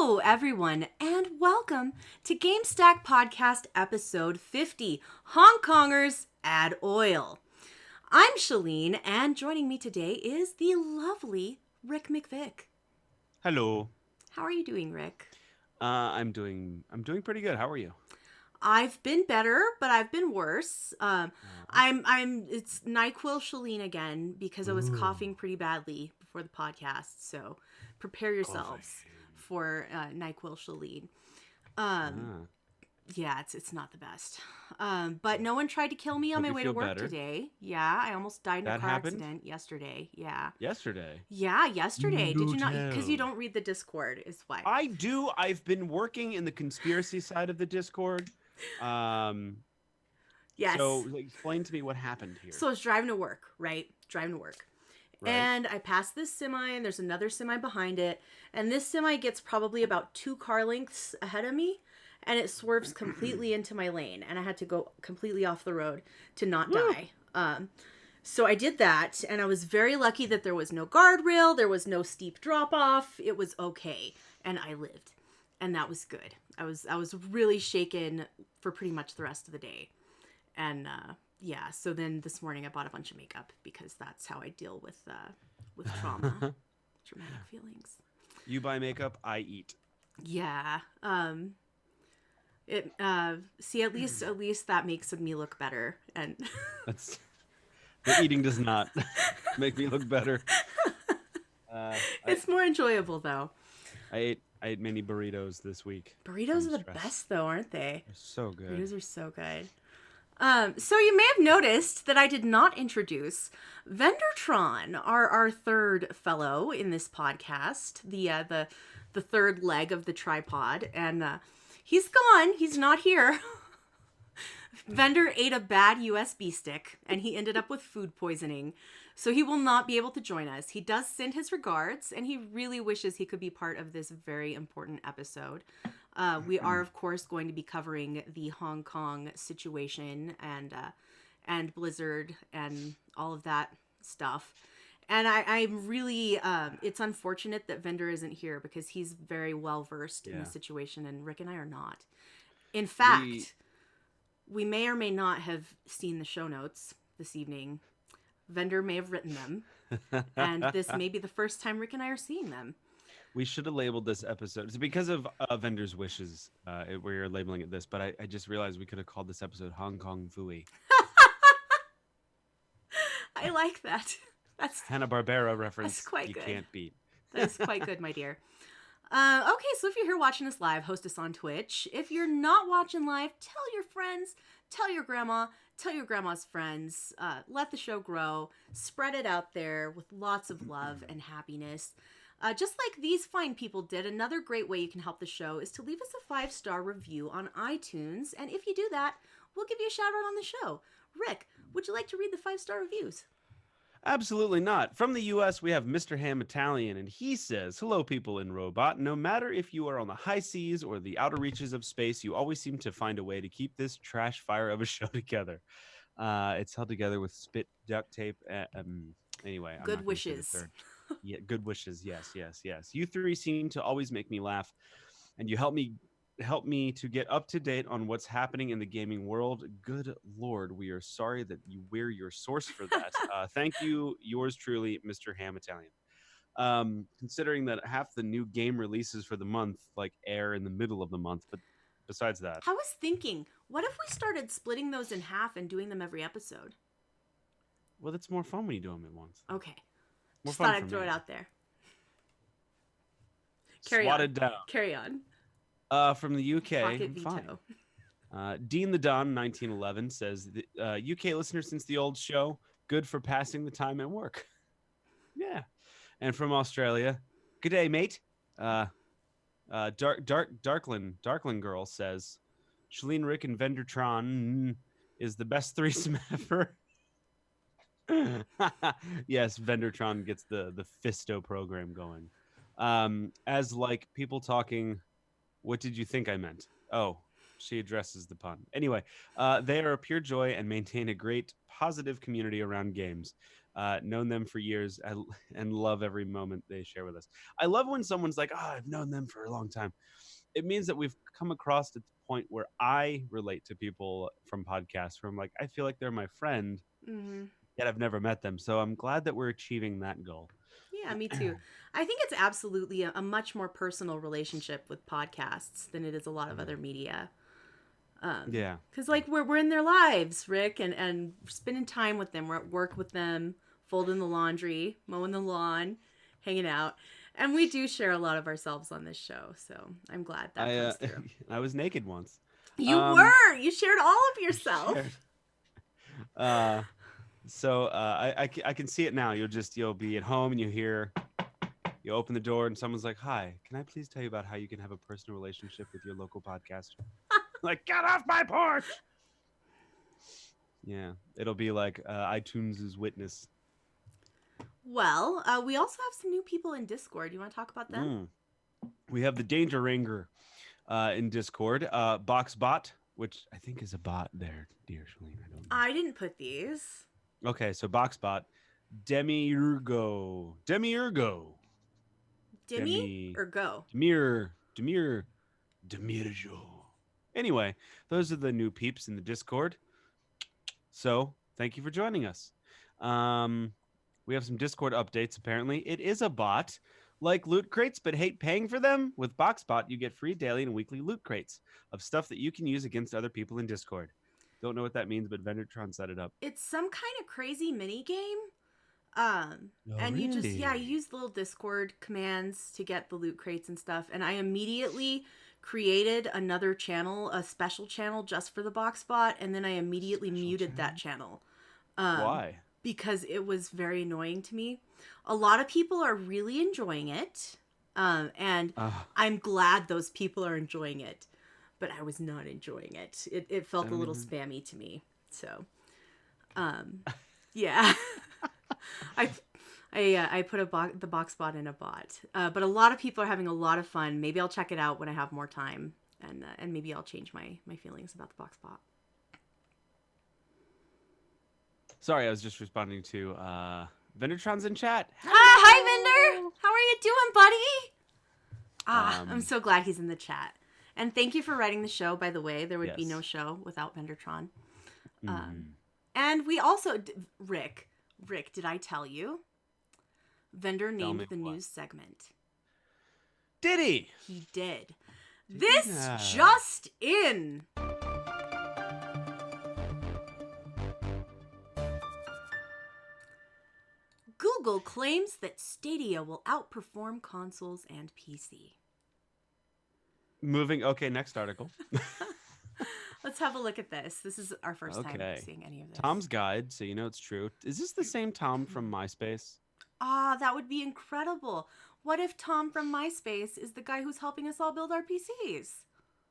Hello, everyone, and welcome to Gamestack Podcast Episode 50, Hong Kongers Add Oil. I'm Shalene, and joining me today is the lovely Rick McVick. Hello. How are you doing, Rick? I'm doing pretty good. How are you? I've been better, but I've been worse. Aw. It's NyQuil Shalene again because I was Ooh, coughing pretty badly before the podcast. So prepare yourselves coughing. for NyQuil Shalene. Um, Ah. yeah, it's not the best. But no one tried to kill me on Hope my you way to feel work better. today. Yeah, I almost died in a That car happened accident yesterday. Yeah. yesterday. Yeah, yesterday. Did Do you not? Because you tell. don't read the Discord, is why. I do. I've been working in the conspiracy side of the Discord. Um. So Yes. explain to me what happened here. So I was driving to work, right? Driving to work. Right. And I passed this semi, and there's another semi behind it. And this semi gets probably about 2 car lengths ahead of me. And it swerves completely into my lane. And I had to go completely off the road to not Woo. die. So I did that. And I was very lucky that there was no guardrail. There was no steep drop off. It was okay. And I lived. And that was good. I was really shaken for pretty much the rest of the day. And yeah, so then this morning I bought a bunch of makeup because that's how I deal with trauma, traumatic feelings. You buy makeup, I eat. Yeah. It see at least that makes me look better, and That's the eating does not make me look better. Uh, I it's more enjoyable though. I ate many burritos this week Burritos from are the stress. best though, aren't they? They're so good. Burritos are so good. So you may have noticed that I did not introduce Vendertron, our third fellow in this podcast, the third leg of the tripod, and he's gone. He's not here. Vendor ate a bad USB stick, and he ended up with food poisoning, so he will not be able to join us. He does send his regards, and he really wishes he could be part of this very important episode. We are, of course, going to be covering the Hong Kong situation and Blizzard and all of that stuff. And I'm really, it's unfortunate that Vendor isn't here because he's very well versed in the Yeah. situation, and Rick and I are not. In We fact, we may or may not have seen the show notes this evening. Vendor may have written them, and this may be the first time Rick and I are seeing them. we should have labeled this episode. It's because of vendors' wishes. We're labeling it this, but I just realized we could have called this episode Hong Kong Fooey. I like that. That's Hanna-Barbera reference quite you good. can't beat. That is quite good, my dear. Okay, so if you're here watching us live, host us on Twitch. If you're not watching live, tell your friends, tell your grandma, tell your grandma's friends. Let the show grow. Spread it out there with lots of love and happiness. Just like these fine people did, another great way you can help the show is to leave us a 5-star review on iTunes. And if you do that, we'll give you a shout out on the show. Rick, would you like to read the 5-star reviews? Absolutely not. From the US, we have Mr. Ham Italian, and he says, "Hello, people in Robot. No matter if you are on the high seas or the outer reaches of space, you always seem to find a way to keep this trash fire of a show together. It's held together with spit duct tape. Anyway, I'm Good not going to say the wishes. third. Yeah, good wishes. Yes, yes, yes. You three seem to always make me laugh, and you help me to get up to date on what's happening in the gaming world. Good Lord, we are sorry that we're your source for that. Thank you, yours truly, Mr. Ham Italian. Considering that half the new game releases for the month like air in the middle of the month, but besides that, I was thinking, what if we started splitting those in half and doing them every episode? well, it's more fun when you do them at once. Okay. More Just fun thought for I'd throw me. it out there. Carry on. Swatted down. Carry on. From the UK, Pocket I'm veto. fine. Dean the Don 1911 says, UK listener since the old show, good for passing the time at work. Yeah. And from Australia, good day, mate. Darklin Girl says, Shalene, Rick, and Vendertron is the best threesome ever. Yes, Vendertron gets the Fisto program going. As like people talking, what did you think I meant? Oh, she addresses the pun. Anyway, they are a pure joy and maintain a great positive community around games. Known them for years and love every moment they share with us. I love when someone's like, "Oh, I've known them for a long time." It means that we've come across at the point where I relate to people from podcasts where I'm like, I feel like they're my friend, Mm-hmm. yet I've never met them. So I'm glad that we're achieving that goal. Yeah, me too. I think it's absolutely a much more personal relationship with podcasts than it is a lot of other media. Yeah. Because like we're in their lives, Rick, and spending time with them. We're at work with them, folding the laundry, mowing the lawn, hanging out, and we do share a lot of ourselves on this show. So I'm glad that I comes through. I was naked once. You Um were. You shared all of shared. yourself. Uh I can see it now. You'll be at home and you open the door and someone's like, "Hi, can I please tell you about how you can have a personal relationship with your local podcaster?" Like, get off my porch. Yeah, it'll be like iTunes' witness. Well, we also have some new people in Discord. You want to talk about them? We have the Danger Ranger in Discord. Boxbot, which I think is a bot there, dear Shalene. I don't know. I didn't put these. Okay, so Boxbot, Demiurgo, Dimmy or go? Demirjo. Anyway, those are the new peeps in the Discord. So thank you for joining us. We have some Discord updates. Apparently, it is a bot like loot crates, but hate paying for them. With Boxbot, you get free daily and weekly loot crates of stuff that you can use against other people in Discord. Don't know what that means, but Vendortron set it up. It's some kind of crazy mini game. Oh, And you just, really? you use little Discord commands to get the loot crates and stuff. And I immediately created another channel, a special channel just for the Boxbot, and then I immediately muted that channel. Why? Because it was very annoying to me. A lot of people are really enjoying it. And I'm glad those people are enjoying it. But I was not enjoying it. It felt a little spammy to me. So, yeah. I put the Boxbot in a bot, but a lot of people are having a lot of fun. Maybe I'll check it out when I have more time, and maybe I'll change my feelings about the Boxbot. Sorry, I was just responding to Vendortron's in chat. Hi Vendor, how are you doing, buddy? I'm so glad he's in the chat, and thank you for writing the show. By the way, there would be no show without Vendortron. And we also, Rick, did I tell you? Vendor named the news segment. Did he? He did. This just in. Google claims that Stadia will outperform consoles and PC. Okay, next article. Let's have a look at this. This is our first time seeing any of this. Tom's Guide, so you know it's true. Is this the same Tom from MySpace? That would be incredible. What if Tom from MySpace is the guy who's helping us all build our PCs?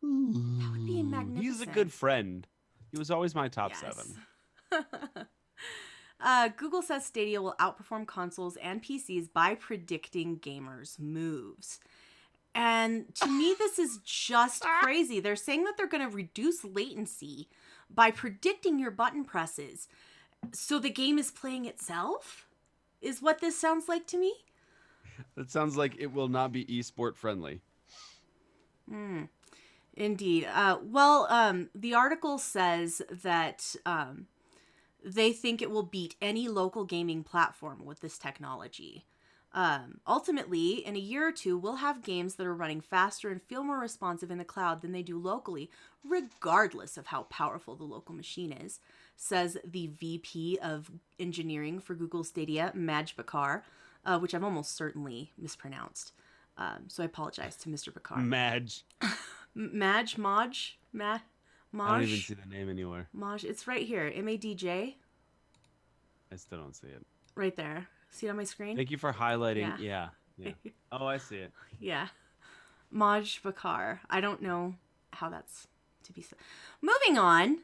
That would be magnificent. He's a good friend. He was always my top 7. Google says Stadia will outperform consoles and PCs by predicting gamers' moves. And to me, this is just crazy. They're saying that they're going to reduce latency by predicting your button presses. So the game is playing itself? Is what this sounds like to me? That sounds like it will not be esport friendly. Indeed. The article says that they think it will beat any local gaming platform with this technology. Ultimately, in a year or two, we'll have games that are running faster and feel more responsive in the cloud than they do locally, regardless of how powerful the local machine is, says the VP of Engineering for Google Stadia, Madge Bakar, which I've almost certainly mispronounced. So I apologize to Mr. Bakar. Madge. Madge? I don't even see the name anywhere. Madge. It's right here. M-A-D-J. I still don't see it. Right there. See it on my screen? Thank you for highlighting. Yeah. Oh, I see it. Yeah. Madge Bakar. I don't know how that's to be said. Moving on.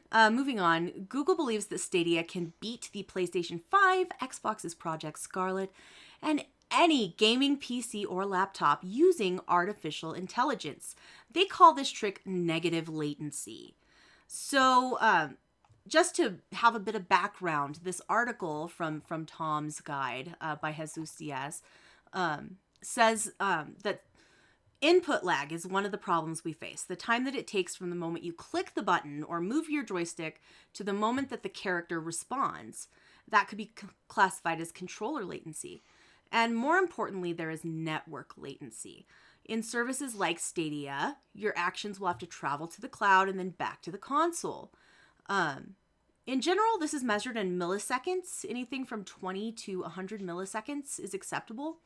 Google believes that Stadia can beat the PlayStation 5, Xbox's Project Scarlet, and any gaming PC or laptop using artificial intelligence. They call this trick negative latency. So, just to have a bit of background, this article from Tom's Guide by Jesus Diaz says that input lag is one of the problems we face. The time that it takes from the moment you click the button or move your joystick to the moment that the character responds, that could be classified as controller latency. And more importantly, there is network latency. In services like Stadia, your actions will have to travel to the cloud and then back to the console. In general, this is measured in milliseconds. Anything from 20 to 100 milliseconds is acceptable.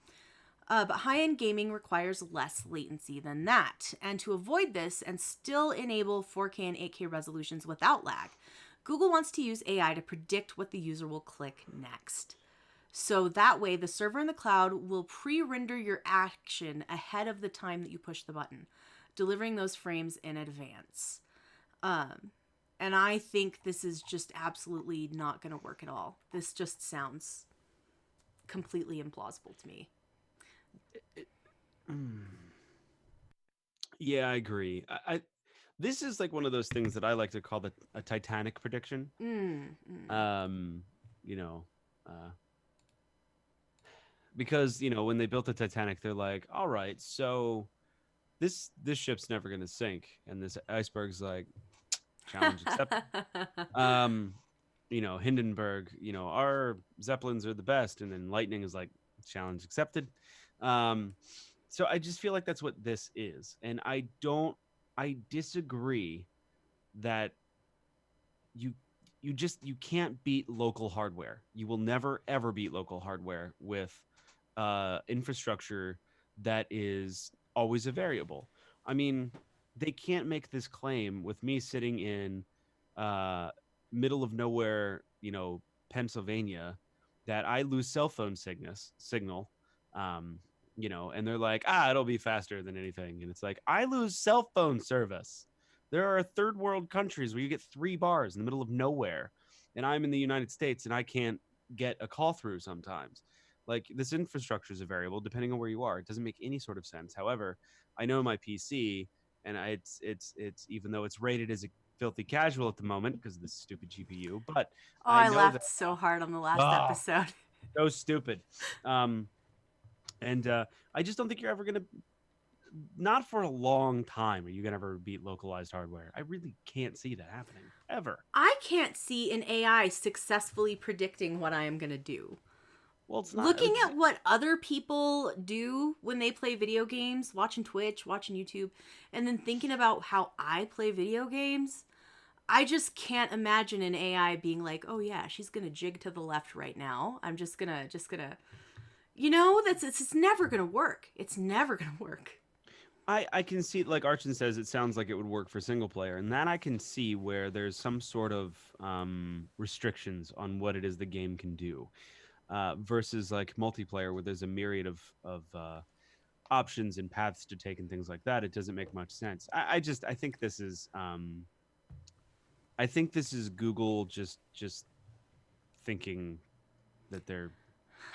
But high-end gaming requires less latency than that. And to avoid this and still enable 4K and 8K resolutions without lag, Google wants to use AI to predict what the user will click next. So that way, the server in the cloud will pre-render your action ahead of the time that you push the button, delivering those frames in advance. And I think this is just absolutely not going to work at all. This just sounds completely implausible to me. Yeah, I agree. This is like one of those things that I like to call a Titanic prediction. You know, because when they built the Titanic, they're like, all right, so this ship's never gonna sink, and this iceberg's like, challenge accepted. Hindenburg, our Zeppelins are the best, and then Lightning is like, challenge accepted. So I just feel like that's what this is, and I disagree that you you can't beat local hardware. You will never ever beat local hardware with infrastructure that is always a variable. I mean, they can't make this claim with me sitting in middle of nowhere, Pennsylvania, that I lose cell phone signal. And they're like, it'll be faster than anything. And it's like, I lose cell phone service. There are third world countries where you get 3 bars in the middle of nowhere. And I'm in the United States and I can't get a call through sometimes. Like, this infrastructure is a variable depending on where you are. It doesn't make any sort of sense. However, I know my PC, and it's even though it's rated as a filthy casual at the moment because of this stupid GPU, but Oh, I I know laughed that so hard on the last episode. so stupid. And I just don't think you're ever going to, not for a long time, are you going to ever beat localized hardware. I really can't see that happening, ever. I can't see an AI successfully predicting what I am going to do. Well, it's not. Looking at what other people do when they play video games, watching Twitch, watching YouTube, and then thinking about how I play video games, I just can't imagine an AI being like, oh yeah, she's going to jig to the left right now. I'm just going to, it's never going to work. It's never going to work. I can see, like Archon says, it sounds like it would work for single player, and that I can see where there's some sort of restrictions on what it is the game can do, versus like multiplayer where there's a myriad of options and paths to take and things like that. It doesn't make much sense. I think this is Google just thinking that they're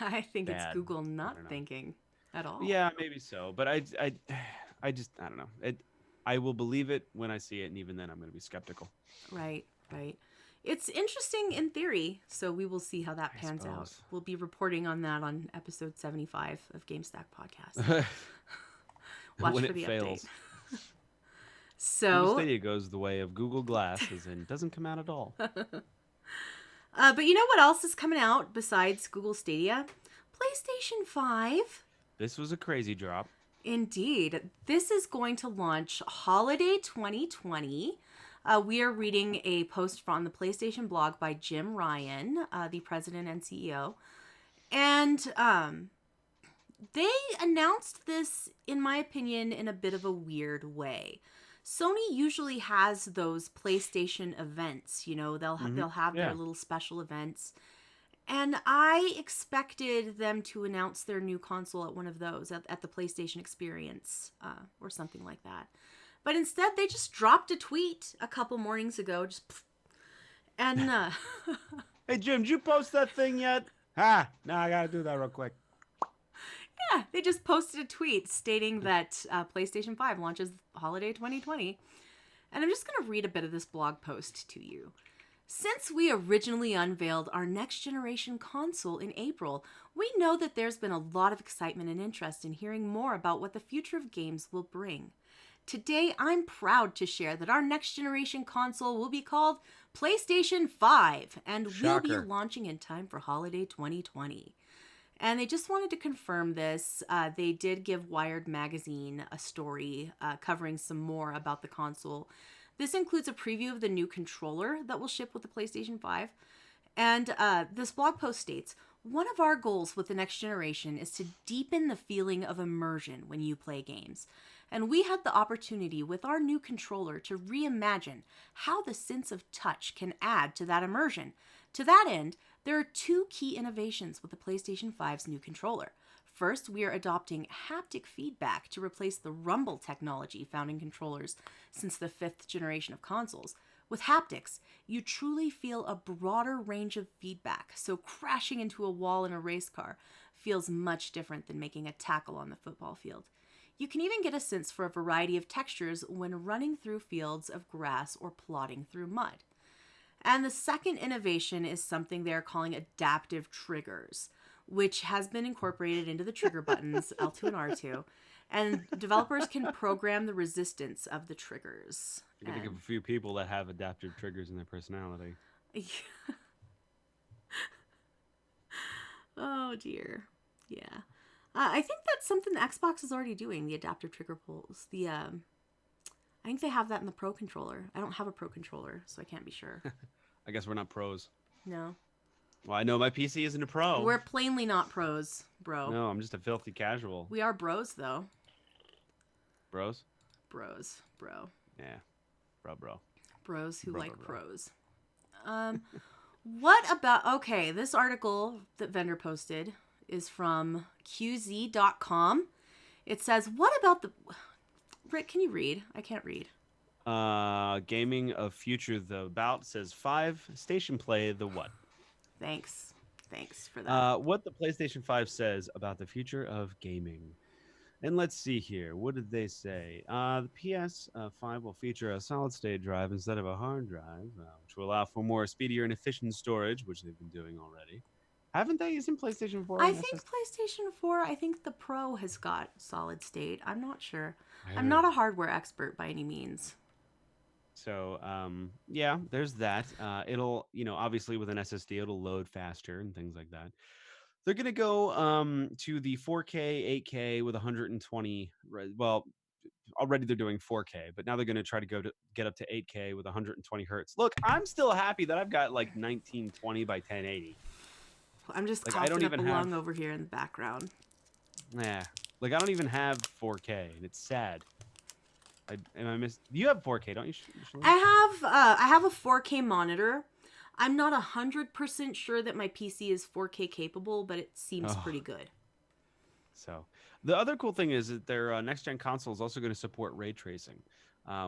I think bad. It's Google not thinking at all. Yeah, maybe so, but I don't know. I will believe it when I see it, and even then I'm going to be skeptical. Right. It's interesting in theory, so we will see how that pans out. We'll be reporting on that on episode 75 of Gamestack Podcast. Watch when for the fails. Update. So Google Stadia goes the way of Google Glass, and doesn't come out at all. But you know what else is coming out besides Google Stadia? PlayStation 5. This was a crazy drop. Indeed. This is going to launch holiday 2020. We are reading a post from the PlayStation blog by Jim Ryan, the president and CEO. And they announced this, in my opinion, in a bit of a weird way. Sony usually has those PlayStation events, they'll have their little special events. And I expected them to announce their new console at one of those, at the PlayStation Experience, or something like that. But instead, they just dropped a tweet a couple mornings ago, and hey Jim, did you post that thing yet? No, I gotta do that real quick. Yeah, they just posted a tweet stating that PlayStation 5 launches holiday 2020. And I'm just going to read a bit of this blog post to you. Since we originally unveiled our next generation console in April, we know that there's been a lot of excitement and interest in hearing more about what the future of games will bring. Today, I'm proud to share that our next generation console will be called PlayStation 5 and will be Shocker. launching in time for holiday 2020. And they just wanted to confirm this. They did give Wired Magazine a story covering some more about the console. This includes a preview of the new controller that will ship with the PlayStation 5. And this blog post states, one of our goals with the next generation is to deepen the feeling of immersion when you play games. And we had the opportunity with our new controller to reimagine how the sense of touch can add to that immersion. To that end, there are two key innovations with the PlayStation 5's new controller. First, we are adopting haptic feedback to replace the rumble technology found in controllers since the 5th generation of consoles. With haptics, you truly feel a broader range of feedback, so crashing into a wall in a race car feels much different than making a tackle on the football field. You can even get a sense for a variety of textures when running through fields of grass or plodding through mud. And the second innovation is something they're calling adaptive triggers, which has been incorporated into the trigger buttons L2 and R2, and developers can program the resistance of the triggers. I can think of a few people that have adaptive triggers in their personality. Oh dear. Yeah. I think that's something the Xbox is already doing, the adaptive trigger pulls. I think they have that in the Pro controller. I don't have a Pro controller, so I can't be sure. I guess we're not pros. No. Well, I know my PC isn't a pro. We're plainly not pros, bro. No, I'm just a filthy casual. We are bros, though. Bros? Bros, bro. Yeah. Bro. Bros who Bro, like bro. pros. What about... Okay, this article that Vendor posted is from QZ.com. It says, what about the... Rick, can you read? I can't read. Gaming of Future the Bout says 5. Station Play the what? Thanks for that. What the PlayStation 5 says about the future of gaming. And let's see here. What did they say? The PS5 will feature a solid-state drive instead of a hard drive, which will allow for more speedier and efficient storage, which they've been doing already. Haven't they used in PlayStation 4? I think PlayStation 4, I think the Pro has got solid state. I'm not sure. I'm not a hardware expert by any means. So, yeah, there's that. It'll, obviously with an SSD, it'll load faster and things like that. They're going to go to the 4K, 8K with 120. Well, already they're doing 4K, but now they're going to try to get up to 8K with 120 hertz. Look, I'm still happy that I've got like 1920 by 1080. I'm just like, coughing up a lung over here in the background. Yeah, like I don't even have 4K, and it's sad. You have 4K, don't you? I have a 4K monitor. I'm not 100% sure that my PC is 4K capable, but it seems pretty good. So the other cool thing is that their next gen console is also going to support ray tracing,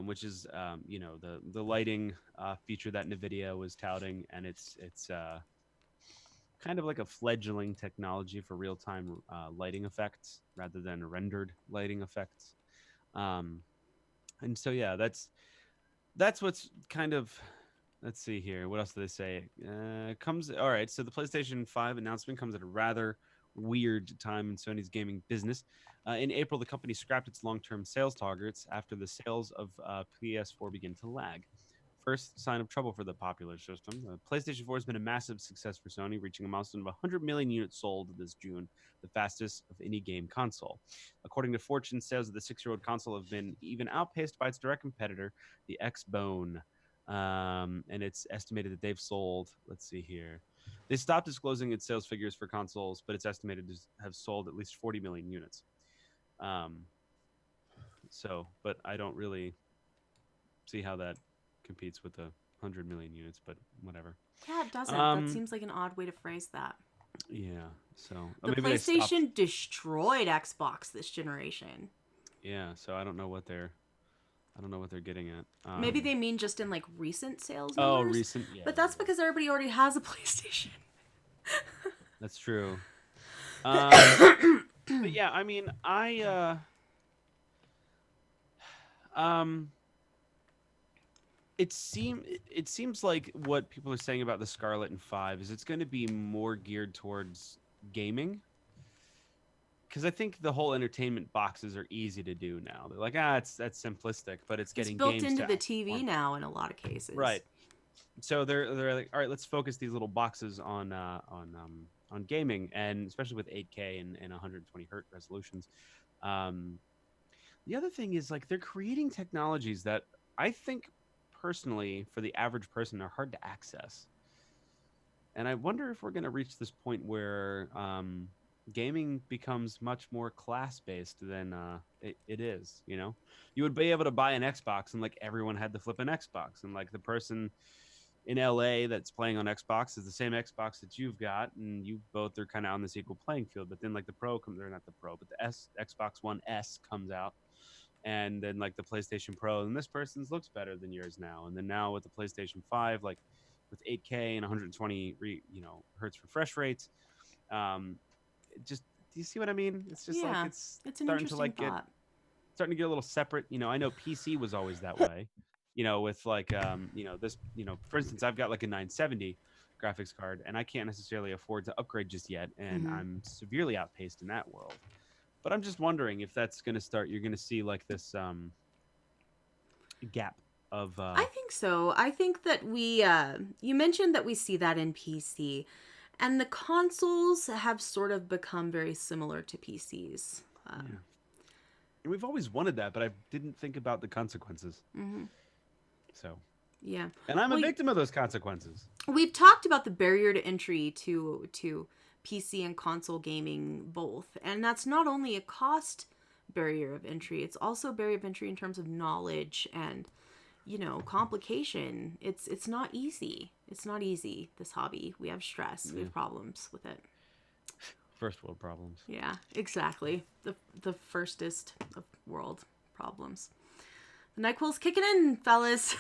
which is the lighting feature that NVIDIA was touting, and it's kind of like a fledgling technology for real time lighting effects rather than rendered lighting effects. And so yeah, that's what's kind of. Let's see here. What else do they say? All right. So the PlayStation 5 announcement comes at a rather weird time in Sony's gaming business. In April, the company scrapped its long-term sales targets after the sales of PS4 began to lag. First sign of trouble for the popular system. PlayStation 4 has been a massive success for Sony, reaching a milestone of 100 million units sold this June, the fastest of any game console. According to Fortune, sales of the 6-year-old console have been even outpaced by its direct competitor, the Xbone. And it's estimated that they've sold, let's see here. They stopped disclosing its sales figures for consoles, but it's estimated to have sold at least 40 million units. But I don't really see how that competes with the 100 million units, but whatever. Yeah, it doesn't. That seems like an odd way to phrase that. Yeah, so the PlayStation destroyed Xbox this generation. Yeah, so I don't know what they're getting at. Maybe they mean just in like recent sales numbers. Oh, recent. Yeah, but that's because everybody already has a PlayStation. That's true. But yeah, I mean, it seems like what people are saying about the Scarlet and 5 is it's going to be more geared towards gaming, because I think the whole entertainment boxes are easy to do now. They're like, it's that's simplistic, but it's It's getting built games into to the TV outperform. now in a lot of cases. Right. So they're like, all right, let's focus these little boxes on gaming, and especially with 8K and 120 hertz resolutions. Um, the other thing is like they're creating technologies that I think personally for the average person are hard to access. And I wonder if we're going to reach this point where gaming becomes much more class based than it is. You know, you would be able to buy an Xbox, and like everyone had to flip an Xbox, and like the person in LA that's playing on Xbox is the same Xbox that you've got, and you both are kind of on this equal playing field. But then like the Pro comes, they're not the Pro, but the Xbox One S comes out, and then like the PlayStation Pro, and this person's looks better than yours now. And then now with the PlayStation 5, like with 8K and 120 hertz refresh rates, um, just do you see what I mean? It's just like Yeah, it's it's an starting to interesting like get thought. starting to get a little separate. I know PC was always that way. With like this, for instance, I've got like a 970 graphics card, and I can't necessarily afford to upgrade just yet, and Hmm. I'm severely outpaced in that world. But I'm just wondering if that's going to start. You're going to see like this gap of I think so. I think that you mentioned that we see that in PC, and the consoles have sort of become very similar to PCs. yeah. And we've always wanted that, but I didn't think about the consequences. Mhm. So, Yeah. and I'm a Well, victim of those consequences. we've talked about the barrier to entry to PC and console gaming both, and that's not only a cost barrier of entry; it's also a barrier of entry in terms of knowledge and complication. It's not easy. It's not easy. This hobby. We have stress. We Yeah. have problems with it. First world problems. Yeah, exactly. The firstest of world problems. The NyQuil's kicking in, fellas.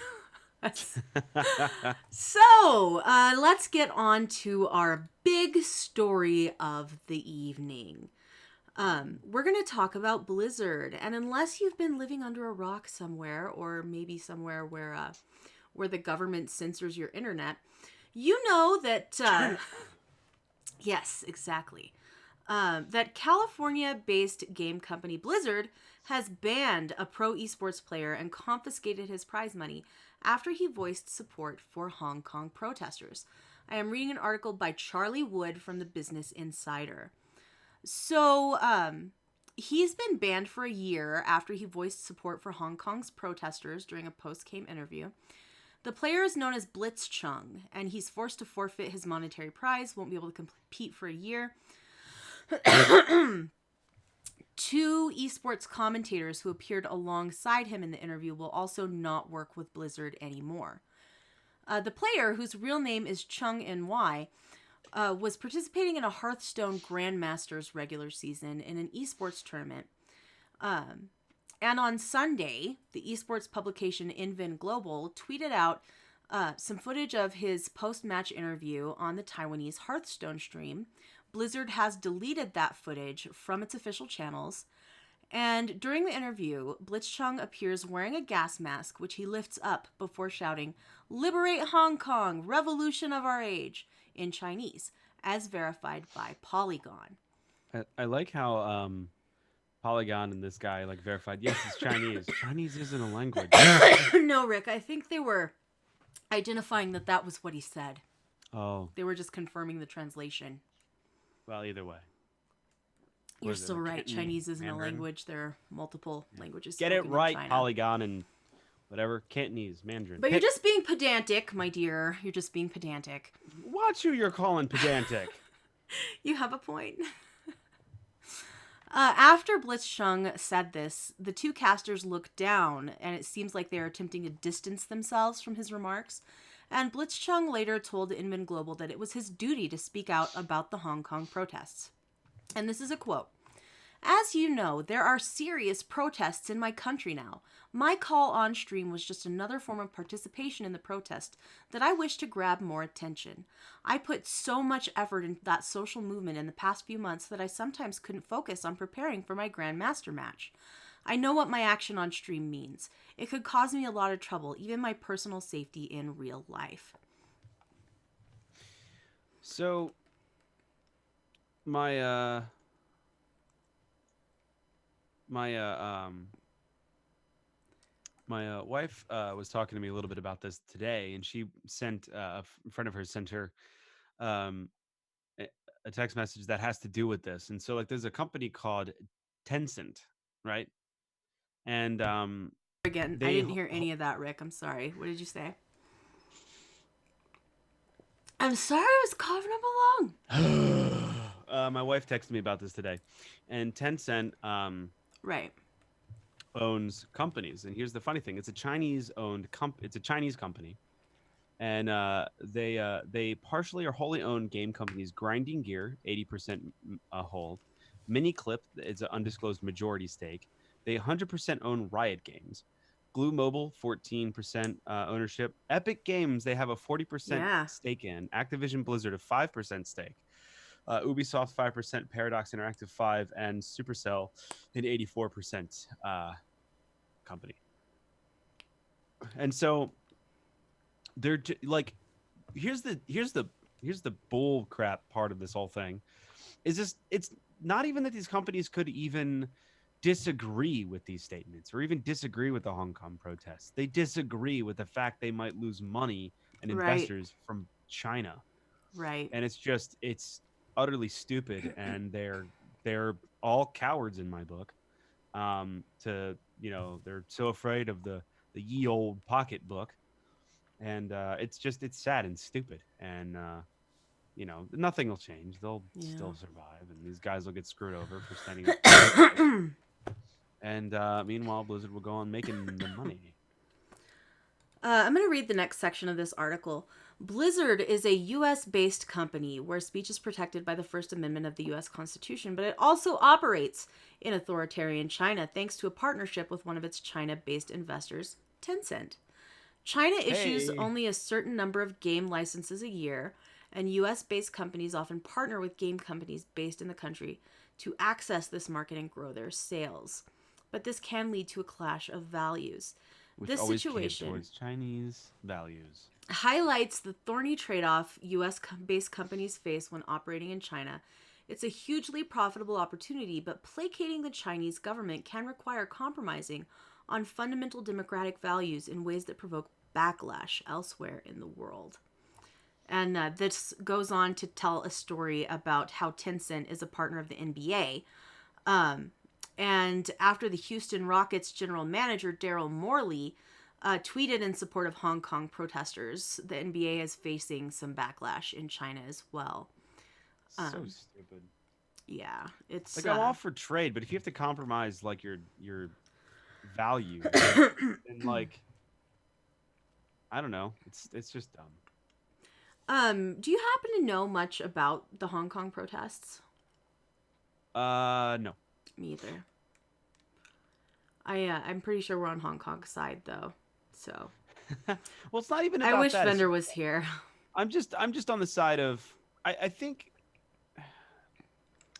So, let's get on to our big story of the evening. We're going to talk about Blizzard, and unless you've been living under a rock somewhere, or maybe somewhere where the government censors your internet, you know that yes, exactly. That California-based game company Blizzard has banned a pro esports player and confiscated his prize money after he voiced support for Hong Kong protesters. I am reading an article by Charlie Wood from the Business Insider. So, he's been banned for a year after he voiced support for Hong Kong's protesters during a post-game interview. The player is known as Blitzchung, and he's forced to forfeit his monetary prize, won't be able to compete for a year. Two esports commentators who appeared alongside him in the interview will also not work with Blizzard anymore. The player, whose real name is Chung NY, was participating in a Hearthstone Grandmasters regular season in an esports tournament. And on Sunday, the esports publication Invin Global tweeted out some footage of his post-match interview on the Taiwanese Hearthstone stream. Blizzard has deleted that footage from its official channels. And during the interview, Blitzchung appears wearing a gas mask, which he lifts up before shouting, "Liberate Hong Kong, revolution of our age," in Chinese, as verified by Polygon. I like how Polygon and this guy like verified. Yes, it's Chinese. Chinese isn't a language. No, Rick, I think they were identifying that was what he said. Oh, They were just confirming the translation. well, either way. What You're is it, still like right. Cantonese, Chinese isn't a Mandarin? language. There are multiple languages Get it spoken in right, China. Polygon and whatever Cantonese, Mandarin. But you're just being pedantic, my dear. You're just being pedantic. Watch who you're calling pedantic. You have a point. After Blitzchung said this, the two casters looked down, and it seems like they are attempting to distance themselves from his remarks. And Blitzchung later told Inman Global that it was his duty to speak out about the Hong Kong protests. And this is a quote. "As you know, there are serious protests in my country now. My call on stream was just another form of participation in the protest that I wish to grab more attention. I put so much effort into that social movement in the past few months that I sometimes couldn't focus on preparing for my Grandmaster match. I know what my action on stream means. It could cause me a lot of trouble, even my personal safety in real life. So my my my wife was talking to me a little bit about this today, and she sent a friend of hers sent her um, a, a text message that has to do with this. And so, like, there's a company called Tencent, right? And Again, I they didn't hear any of that, Rick. I'm sorry. What did you say? I'm sorry I was coughing up my wife texted me about this today, and Tencent right. owns companies. And here's the funny thing: it's a It's a Chinese company, and they partially or wholly own game companies Grinding Gear, 80% hold, Miniclip is an undisclosed majority stake. They 100% own Riot Games. Glue Mobile, 14% ownership. Epic Games, they have a 40% Yeah. stake in. Activision Blizzard, a 5% stake. Ubisoft, 5%. Paradox Interactive, 5 and Supercell, an 84% company. And so they're like, here's the bull crap part of this whole thing is just it's not even that these companies could even disagree with these statements or even disagree with the Hong Kong protests. They disagree with the fact they might lose money and Right. investors from China. Right. And it's utterly stupid, and they're all cowards in my book. To they're so afraid of the ye old pocketbook, and it's sad and stupid, and nothing will change. They'll Yeah. still survive, and these guys will get screwed over for standing up for what they like. And meanwhile, Blizzard will go on making the money. I'm going to read the next section of this article. Blizzard is a U.S. based company where speech is protected by the First Amendment of the U.S. Constitution, but it also operates in authoritarian China thanks to a partnership with one of its China based investors, Tencent. China issues Hey, only a certain number of game licenses a year, and US based companies often partner with game companies based in the country to access this market and grow their sales. But this can lead to a clash of values. which This always catered situation towards Chinese values. highlights the thorny trade off US based companies face when operating in China. It's a hugely profitable opportunity, but placating the Chinese government can require compromising on fundamental democratic values in ways that provoke backlash elsewhere in the world. And this goes on to tell a story about how Tencent is a partner of the NBA. And after the Houston Rockets general manager, Daryl Morley, tweeted in support of Hong Kong protesters, the NBA is facing some backlash in China as well. So stupid. Yeah, it's Like, I'm all for trade, but if you have to compromise like your values, then, like, I don't know, it's just dumb. Do you happen to know much about the Hong Kong protests? No. Me either. I'm pretty sure we're on Hong Kong's side though. So Well, it's not even I about wish that. It's Vendor just was here. I'm just on the side of I think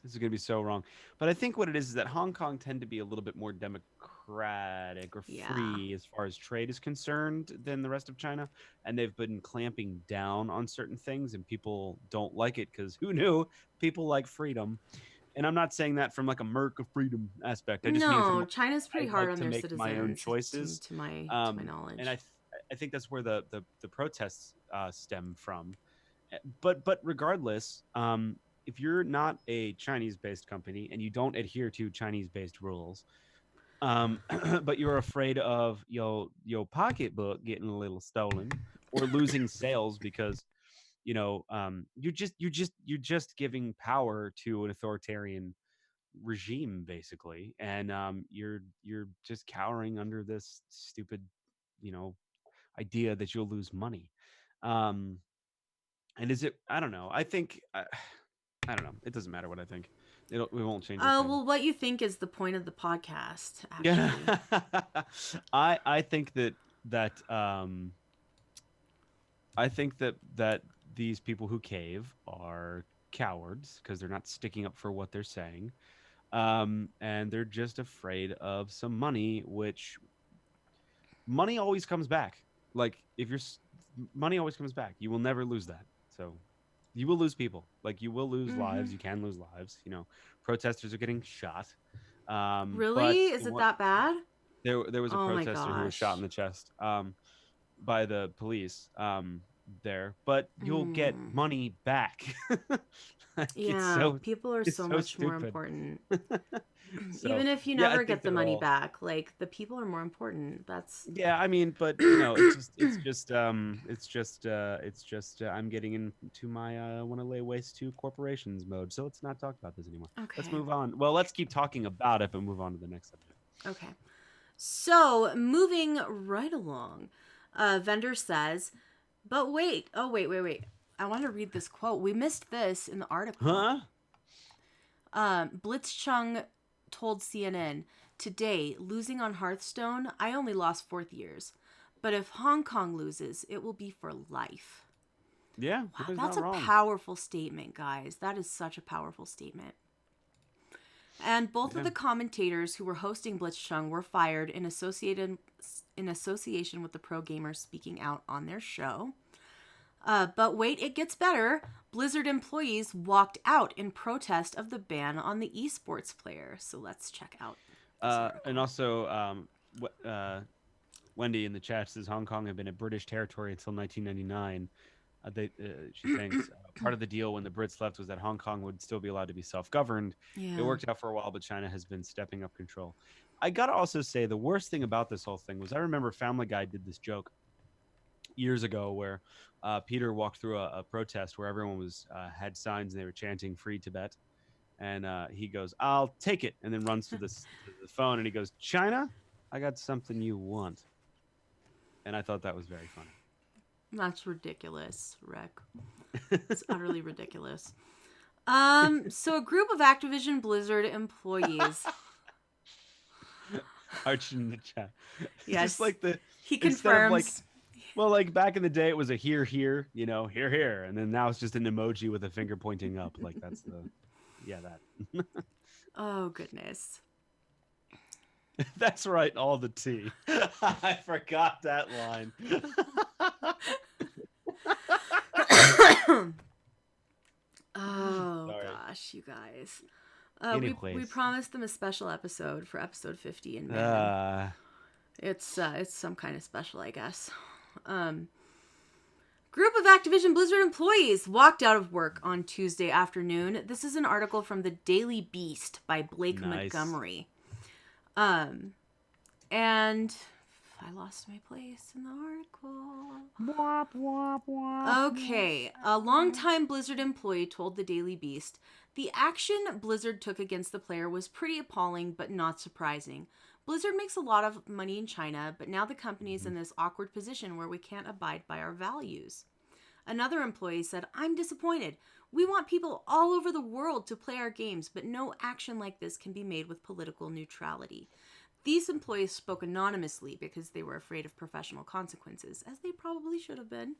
this is going to be so wrong, but I think what it is that Hong Kong tend to be a little bit more democratic or Yeah. free as far as trade is concerned than the rest of China, and they've been clamping down on certain things, and people don't like it because who knew people like freedom. And I'm not saying that from like a merc of freedom aspect. I just mean from No, China's I pretty hard like on to their make my own citizens, choices, to my and knowledge. I think that's where the protests stem from. But regardless, if you're not a Chinese-based company and you don't adhere to Chinese-based rules, but you're afraid of your pocketbook getting a little stolen or losing sales because you're just giving power to an authoritarian regime basically, and you're just cowering under this stupid you know idea that you'll lose money. um and is it I don't know, I don't know, it doesn't matter what I think. We won't change a thing. Well, what you think is the point of the podcast, Yeah. actually? I think that I think that these people who cave are cowards because they're not sticking up for what they're saying. And they're just afraid of some money, which money always comes back. Like if you're money always comes back. You will never lose that. So you will lose people. Like you will lose Mm-hmm. lives. You can lose lives. You know, protesters are getting shot. But Really? Is it what that bad? there was a Oh my protester who was shot in gosh. the chest by the police there, but you'll get Mm. money back. Like Yeah, people are it's so so much more stupid. important. So Even if you yeah, I never think get the they're money all back, like the people are more important. That's yeah, I mean, but it's just I'm getting into my want to lay waste to corporations mode. So let's not talk about this anymore. Let's okay. move on. Well, let's keep talking about it, but move on to the next subject. Okay. So, moving right along, vendor says, but wait, oh, wait. I want to read this quote. We missed this in the article. Huh? Blitzchung told CNN, today, losing on Hearthstone, I only lost fourth years. But if Hong Kong loses, it will be for life. Yeah, Wow, he's that's not a wrong. powerful statement, guys. That is such a powerful statement. And both of Yeah. the commentators who were hosting Blitzchung were fired in association with the pro gamers speaking out on their show. But wait, it gets better. Blizzard employees walked out in protest of the ban on the esports player. So let's check out this And article. also, Wendy in the chat says Hong Kong had been a British territory until 1999. She thinks part of the deal when the Brits left was that Hong Kong would still be allowed to be self-governed. It Yeah. worked out for a while, but China has been stepping up control. I gotta also say the worst thing about this whole thing was I remember Family Guy did this joke years ago where Peter walked through a protest where everyone was had signs and they were chanting "Free Tibet," and he goes, "I'll take it," and then runs to the phone and he goes, "China, I got something you want," and I thought that was very funny. That's ridiculous, Rick. It's utterly ridiculous. So a group of Activision Blizzard employees. Arch in the chat. It's just Yes, like the he instead of like confirms. well, like back in the day it was a here, you know, here, and then now it's just an emoji with a finger pointing up. Like that's the yeah, that. Oh, goodness. That's right, all the tea. I forgot that line. Oh, Sorry. gosh, you guys. We Anyways. promised them a special episode for episode 50, and man, Uh it's some kind of special, I guess. Um, Group of Activision Blizzard employees walked out of work on Tuesday afternoon. This is an article from the Daily Beast by Blake nice. Montgomery. And I lost my place in the article. Okay, a longtime Blizzard employee told the Daily Beast, the action Blizzard took against the player was pretty appalling, but not surprising. Blizzard makes a lot of money in China, but now the company is in this awkward position where we can't abide by our values. Another employee said, I'm disappointed. We want people all over the world to play our games, but no action like this can be made with political neutrality. These employees spoke anonymously because they were afraid of professional consequences, as they probably should have been,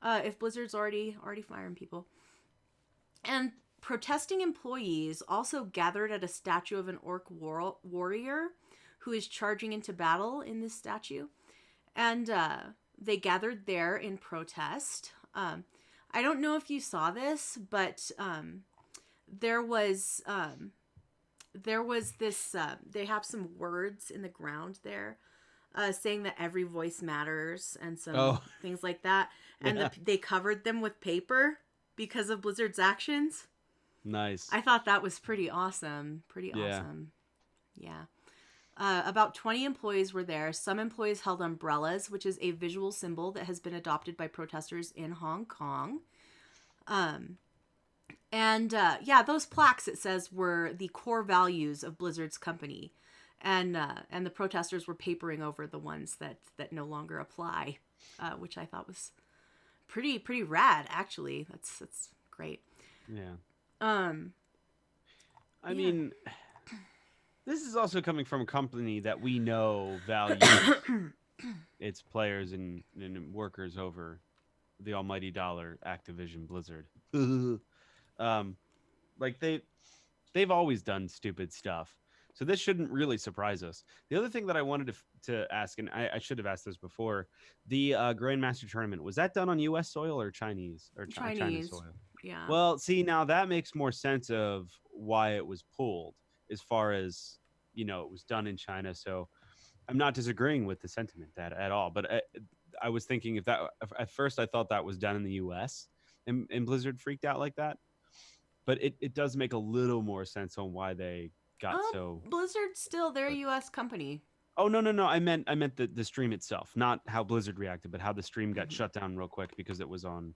if Blizzard's already firing people. And protesting employees also gathered at a statue of an orc warrior who is charging into battle in this statue. And they gathered there in protest. I don't know if you saw this, but there was this. They have some words in the ground there, saying that every voice matters and some Oh, things like that. And yeah. they covered them with paper because of Blizzard's actions. Nice. I thought that was pretty awesome. Pretty Yeah. awesome. Yeah. About 20 employees were there. Some employees held umbrellas, which is a visual symbol that has been adopted by protesters in Hong Kong. Yeah, those plaques, it says, were the core values of Blizzard's company. And the protesters were papering over the ones that no longer apply, which I thought was pretty rad, actually. That's great. Yeah. Um, I yeah. mean, this is also coming from a company that we know values its players and workers over the almighty dollar, Activision Blizzard. um, like they they've always done stupid stuff. So this shouldn't really surprise us. The other thing that I wanted to ask, and I should have asked this before, the Grandmaster tournament, was that done on U.S. soil or Chinese or China Chinese. soil? Yeah. Well, see, now that makes more sense of why it was pulled, as far as it was done in China. So I'm not disagreeing with the sentiment that at all. But I was thinking at first I thought that was done in the U.S. and Blizzard freaked out like that. But it does make a little more sense on why they got so. Blizzard still, they're a But U.S. company. oh, no, I meant the stream itself, not how Blizzard reacted, but how the stream got Mhm. shut down real quick because it was on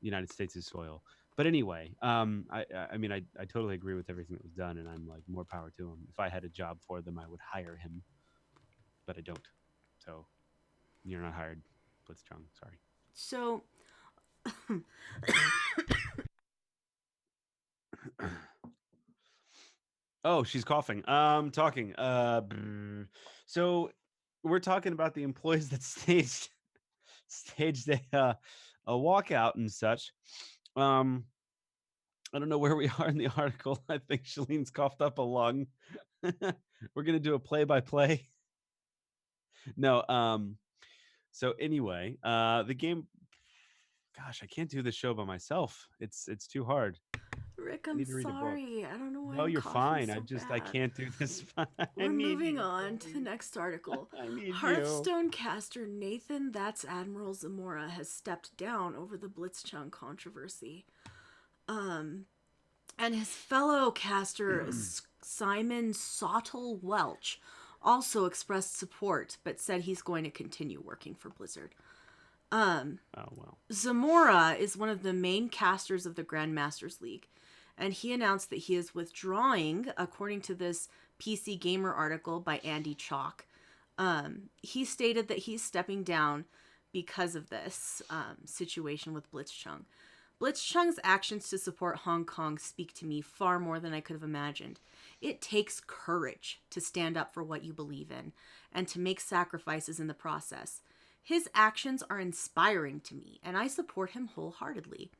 the United States' soil. But anyway, I mean I totally agree with everything that was done, and I'm like, more power to him. If I had a job for them, I would hire him, but I don't. So you're not hired, Blitzchung. Sorry. So, Oh, she's coughing. Talking. So we're talking about the employees that staged a walkout and such. Um, I don't know where we are in the article. I think Shalene's coughed up a lung. We're gonna do a play by play. No. So anyway, the game. Gosh, I can't do this show by myself. It's too hard. Rick, I I'm need to read a book. sorry. I don't know why No, I'm you're coughing fine. so I bad. can't do this. I We're need moving you. on to the next article. I need you. Hearthstone caster Nathan That's Admiral Zamora has stepped down over the Blitzchung controversy. And his fellow caster Simon Sottle Welch also expressed support, but said he's going to continue working for Blizzard. Oh well. Zamora is one of the main casters of the Grandmasters League, and he announced that he is withdrawing, according to this PC Gamer article by Andy Chalk. He stated that he's stepping down because of this situation with Blitzchung. Blitzchung's actions to support Hong Kong speak to me far more than I could have imagined. It takes courage to stand up for what you believe in and to make sacrifices in the process. His actions are inspiring to me, and I support him wholeheartedly.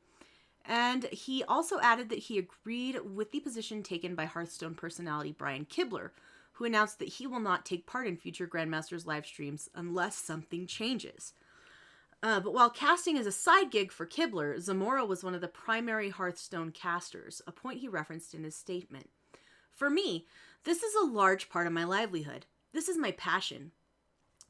And he also added that he agreed with the position taken by Hearthstone personality Brian Kibler, who announced that he will not take part in future Grandmasters live streams unless something changes. But while casting is a side gig for Kibler, Zamora was one of the primary Hearthstone casters, a point he referenced in his statement. For me, this is a large part of my livelihood. This is my passion.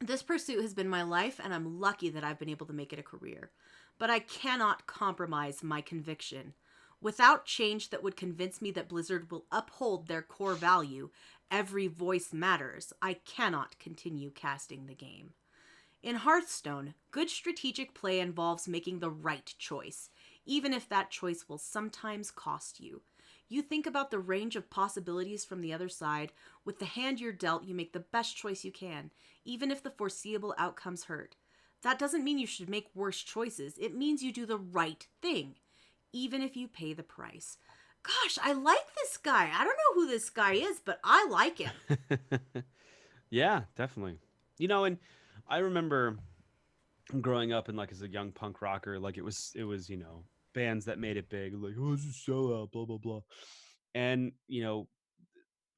This pursuit has been my life, and I'm lucky that I've been able to make it a career. But I cannot compromise my conviction. Without change that would convince me that Blizzard will uphold their core value, every voice matters, I cannot continue casting the game. In Hearthstone, good strategic play involves making the right choice, even if that choice will sometimes cost you. You think about the range of possibilities from the other side. With the hand you're dealt, you make the best choice you can, even if the foreseeable outcomes hurt. That doesn't mean you should make worse choices. It means you do the right thing, even if you pay the price. Gosh, I like this guy. I don't know who this guy is, but I like him. Yeah, definitely. And I remember growing up and like as a young punk rocker, like it was bands that made it big, like, oh, it's a sellout, blah blah blah. And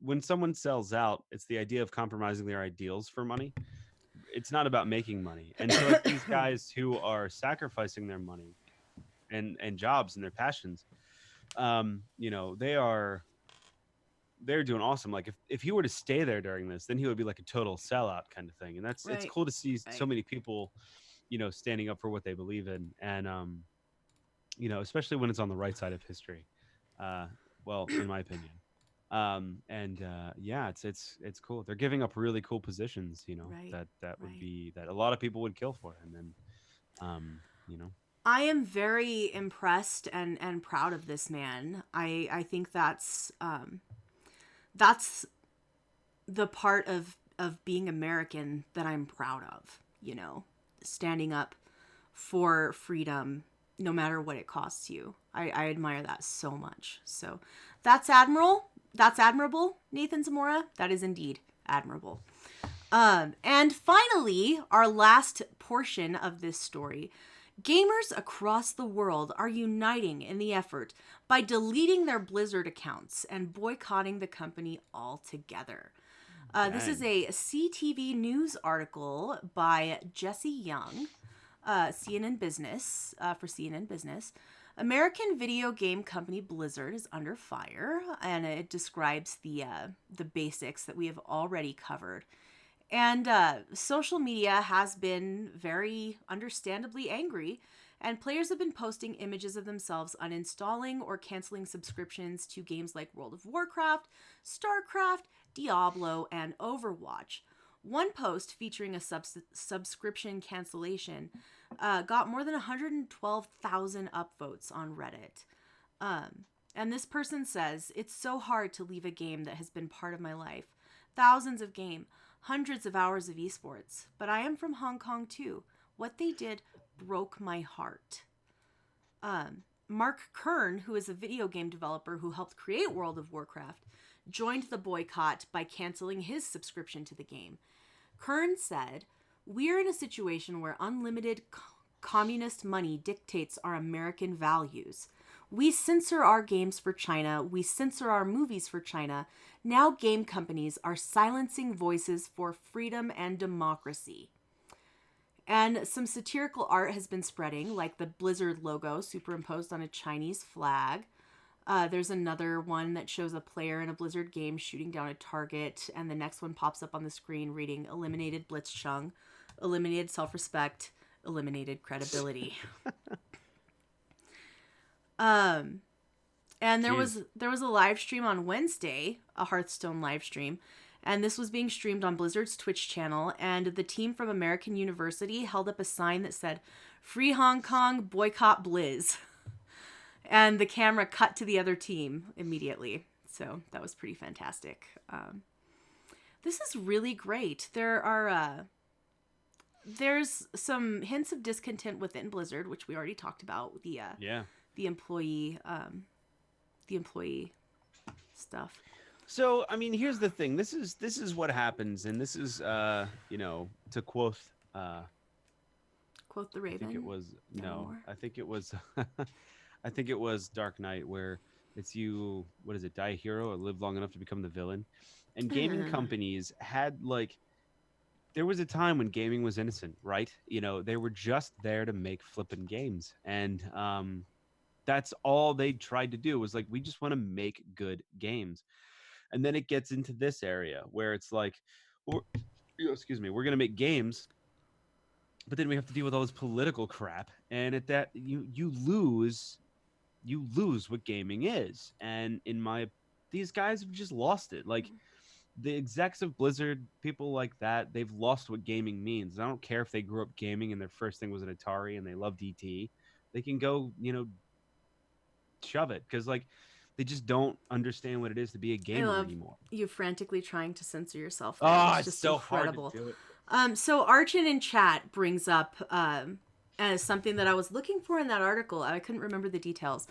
when someone sells out, it's the idea of compromising their ideals for money. It's not about making money. And so like these guys who are sacrificing their money and jobs and their passions, they're doing awesome. Like if he were to stay there during this, then he would be like a total sellout kind of thing. And it's Right. cool to see so Right. many people, standing up for what they believe in. And especially when it's on the right side of history. Uh, well, in my opinion. And yeah, it's cool. They're giving up really cool positions, Right. that would Right. be that a lot of people would kill for. And then um, you know. I am very impressed and proud of this man. I think that's the part of being American that I'm proud of, standing up for freedom no matter what it costs you. I admire that so much. So that's admirable, Nathan Zamora. That is indeed admirable. And finally, our last portion of this story Gamers across the world are uniting in the effort by deleting their Blizzard accounts and boycotting the company altogether. This is Dang. a CTV News article by Jesse Young, CNN Business, for CNN Business. American video game company Blizzard is under fire, and it describes the basics that we have already covered. And social media has been very understandably angry, and players have been posting images of themselves uninstalling or canceling subscriptions to games like World of Warcraft, StarCraft, Diablo, and Overwatch. One post featuring a subscription cancellation got more than 112,000 upvotes on Reddit. And this person says, "It's so hard to leave a game that has been part of my life. Thousands of game, hundreds of hours of esports. But I am from Hong Kong too. What they did broke my heart." Mark Kern, who is a video game developer who helped create World of Warcraft, joined the boycott by canceling his subscription to the game. Kern said, "We're in a situation where unlimited communist money dictates our American values. We censor our games for China. We censor our movies for China. Now game companies are silencing voices for freedom and democracy." And some satirical art has been spreading, like the Blizzard logo superimposed on a Chinese flag. There's another one that shows a player in a Blizzard game shooting down a target, and the next one pops up on the screen reading "Eliminated Blitzchung, eliminated self-respect, eliminated credibility." And there Jeez. was a live stream on Wednesday, a Hearthstone live stream, and this was being streamed on Blizzard's Twitch channel, and the team from American University held up a sign that said, "Free Hong Kong, boycott Blizz." And the camera cut to the other team immediately. So that was pretty fantastic. This is really great. There's some hints of discontent within Blizzard, which we already talked about. Yeah. The employee stuff. So, I mean, here's the thing. This is what happens, and this is to quote Quote the I Raven. think it was no, Nevermore. I think it was I think it was Dark Knight, where it's you, what is it, die a hero or live long enough to become the villain. And gaming companies had there was a time when gaming was innocent, right? They were just there to make flippin' games. And that's all they tried to do was we just want to make good games. And then it gets into this area where it's excuse me, we're going to make games, but then we have to deal with all this political crap. And at that, you lose what gaming is. And these guys have just lost it. The execs of Blizzard, people like that, they've lost what gaming means. I don't care if they grew up gaming and their first thing was an Atari and they loved ET. They can go, shove it, because they just don't understand what it is to be a I gamer love anymore. you frantically trying to censor yourself there. Oh, It's it's just so incredible. hard to do it. So Archon in chat brings up as something that I was looking for in that article. I couldn't remember the details.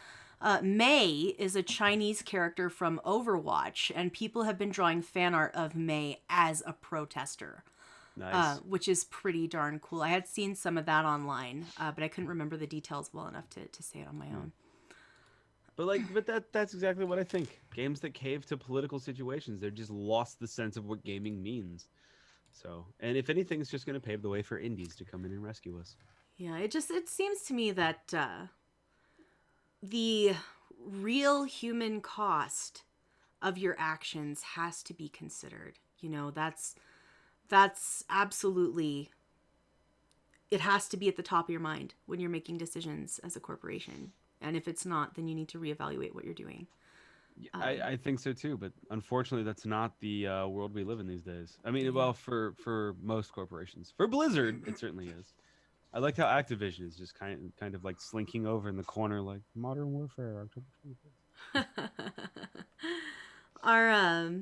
Mei is a Chinese character from Overwatch, and people have been drawing fan art of Mei as a protester, Nice. which is pretty darn cool. I had seen some of that online, but I couldn't remember the details well enough to say it on my own. But that's exactly what I think. Games that cave to political situations, they're just lost the sense of what gaming means. So, and if anything, it's just going to pave the way for indies to come in and rescue us. Yeah, it seems to me that the real human cost of your actions has to be considered. That's absolutely, it has to be at the top of your mind when you're making decisions as a corporation. And if it's not, then you need to reevaluate what you're doing. I think so too, but unfortunately, that's not the world we live in these days. I mean, well, for most corporations, for Blizzard, it certainly is. I like how Activision is just kind of slinking over in the corner, like Modern Warfare, October 25th.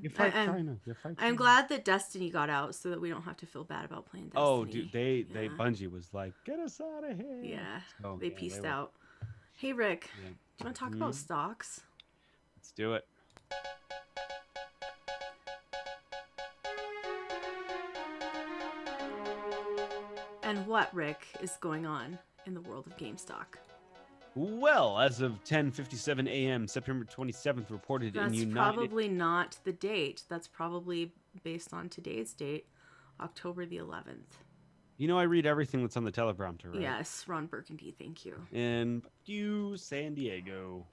You fight China. You fight China. I'm glad that Destiny got out so that we don't have to feel bad about playing Destiny. Oh, dude, they Bungie was like, get us out of here. Yeah, So, they pieced out. Hey, Rick, do you want to talk about stocks? Let's do it. And what, Rick, is going on in the world of GameStock? Well, as of 10:57 a.m., September 27th, reported in That's United. probably not the date. That's probably based on today's date, October the 11th. You know, I read everything that's on the teleprompter, right? Yes, Ron Burgundy, thank you. And you, San Diego.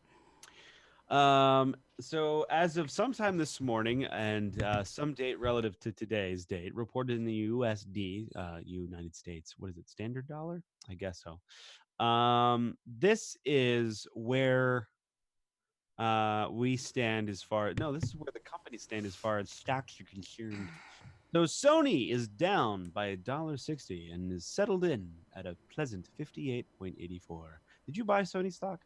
So as of sometime this morning and some date relative to today's date, reported in the USD, United States, what is it, standard dollar? I guess so. This is where we stand as far. No, this is where the companies stand as far as stocks are concerned. So Sony is down by $1.60 and is settled in at a pleasant 58.84. Did you buy Sony stock?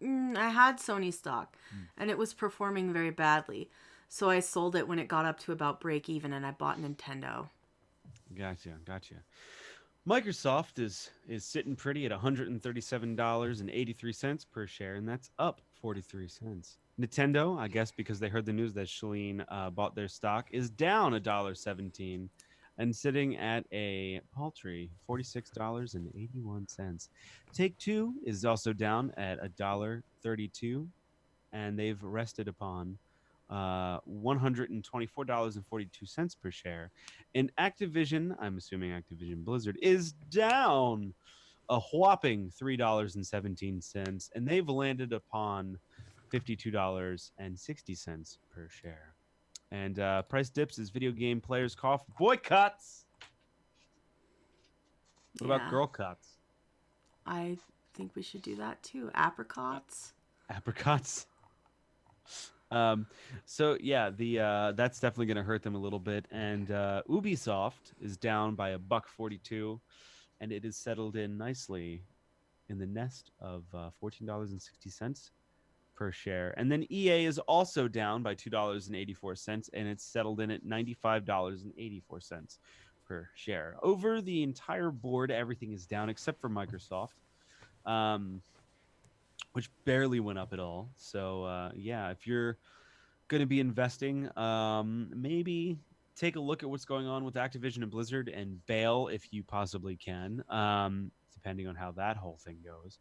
I had Sony stock, Hmm. and it was performing very badly. So I sold it when it got up to about break even, and I bought Nintendo. Gotcha. Microsoft is sitting pretty at $137.83 per share, and that's up 43 cents. Nintendo, I guess because they heard the news that Shalene bought their stock, is down $1.17 and sitting at a paltry $46.81. Take Two is also down at $1.32, and they've rested upon $124.42 per share. And Activision, I'm assuming Activision Blizzard, is down a whopping $3.17, and they've landed upon $52.60 per share. And price dips as video game players call for boycotts. What about Yeah, girl cuts? I think we should do that too. Apricots. Apricots. Um, so yeah, the that's definitely going to hurt them a little bit. And Ubisoft is down by a buck 42, and it is settled in nicely in the nest of $14.60 per share. And then EA is also down by $2.84, and it's settled in at $95.84 per share. Over the entire board, everything is down except for Microsoft. Which barely went up at all. So yeah, if you're going to be investing, maybe take a look at what's going on with Activision and Blizzard and bail if you possibly can, depending on how that whole thing goes.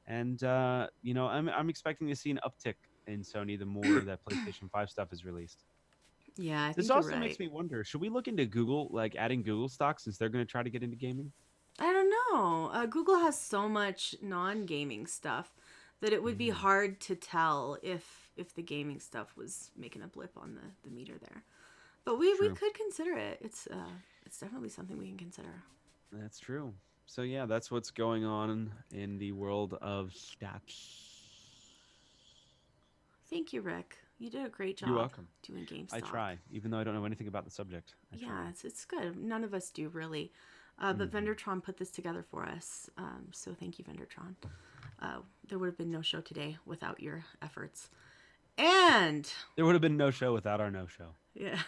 And I'm expecting to see an uptick in Sony the more that PlayStation 5 stuff is released. Yeah, I This think you're also makes right. me wonder, should we look into Google, like adding Google stocks since they're going to try to get into gaming? I don't know. Google has so much non-gaming stuff that it would be Mm, hard to tell if the gaming stuff was making a blip on the meter there. But we true. could consider it. It's definitely something we can consider. That's true. So yeah, that's what's going on in the world of stocks. Thank you, Rick. You did a great You're job welcome. doing I GameStop. try, even though I don't know anything about the subject. I Yeah, try. it's good. None of us do really. But Hmm. Vendertron put this together for us. So thank you, Vendertron. There would have been no show today without your efforts. And There would have been no show without our no show. yeah,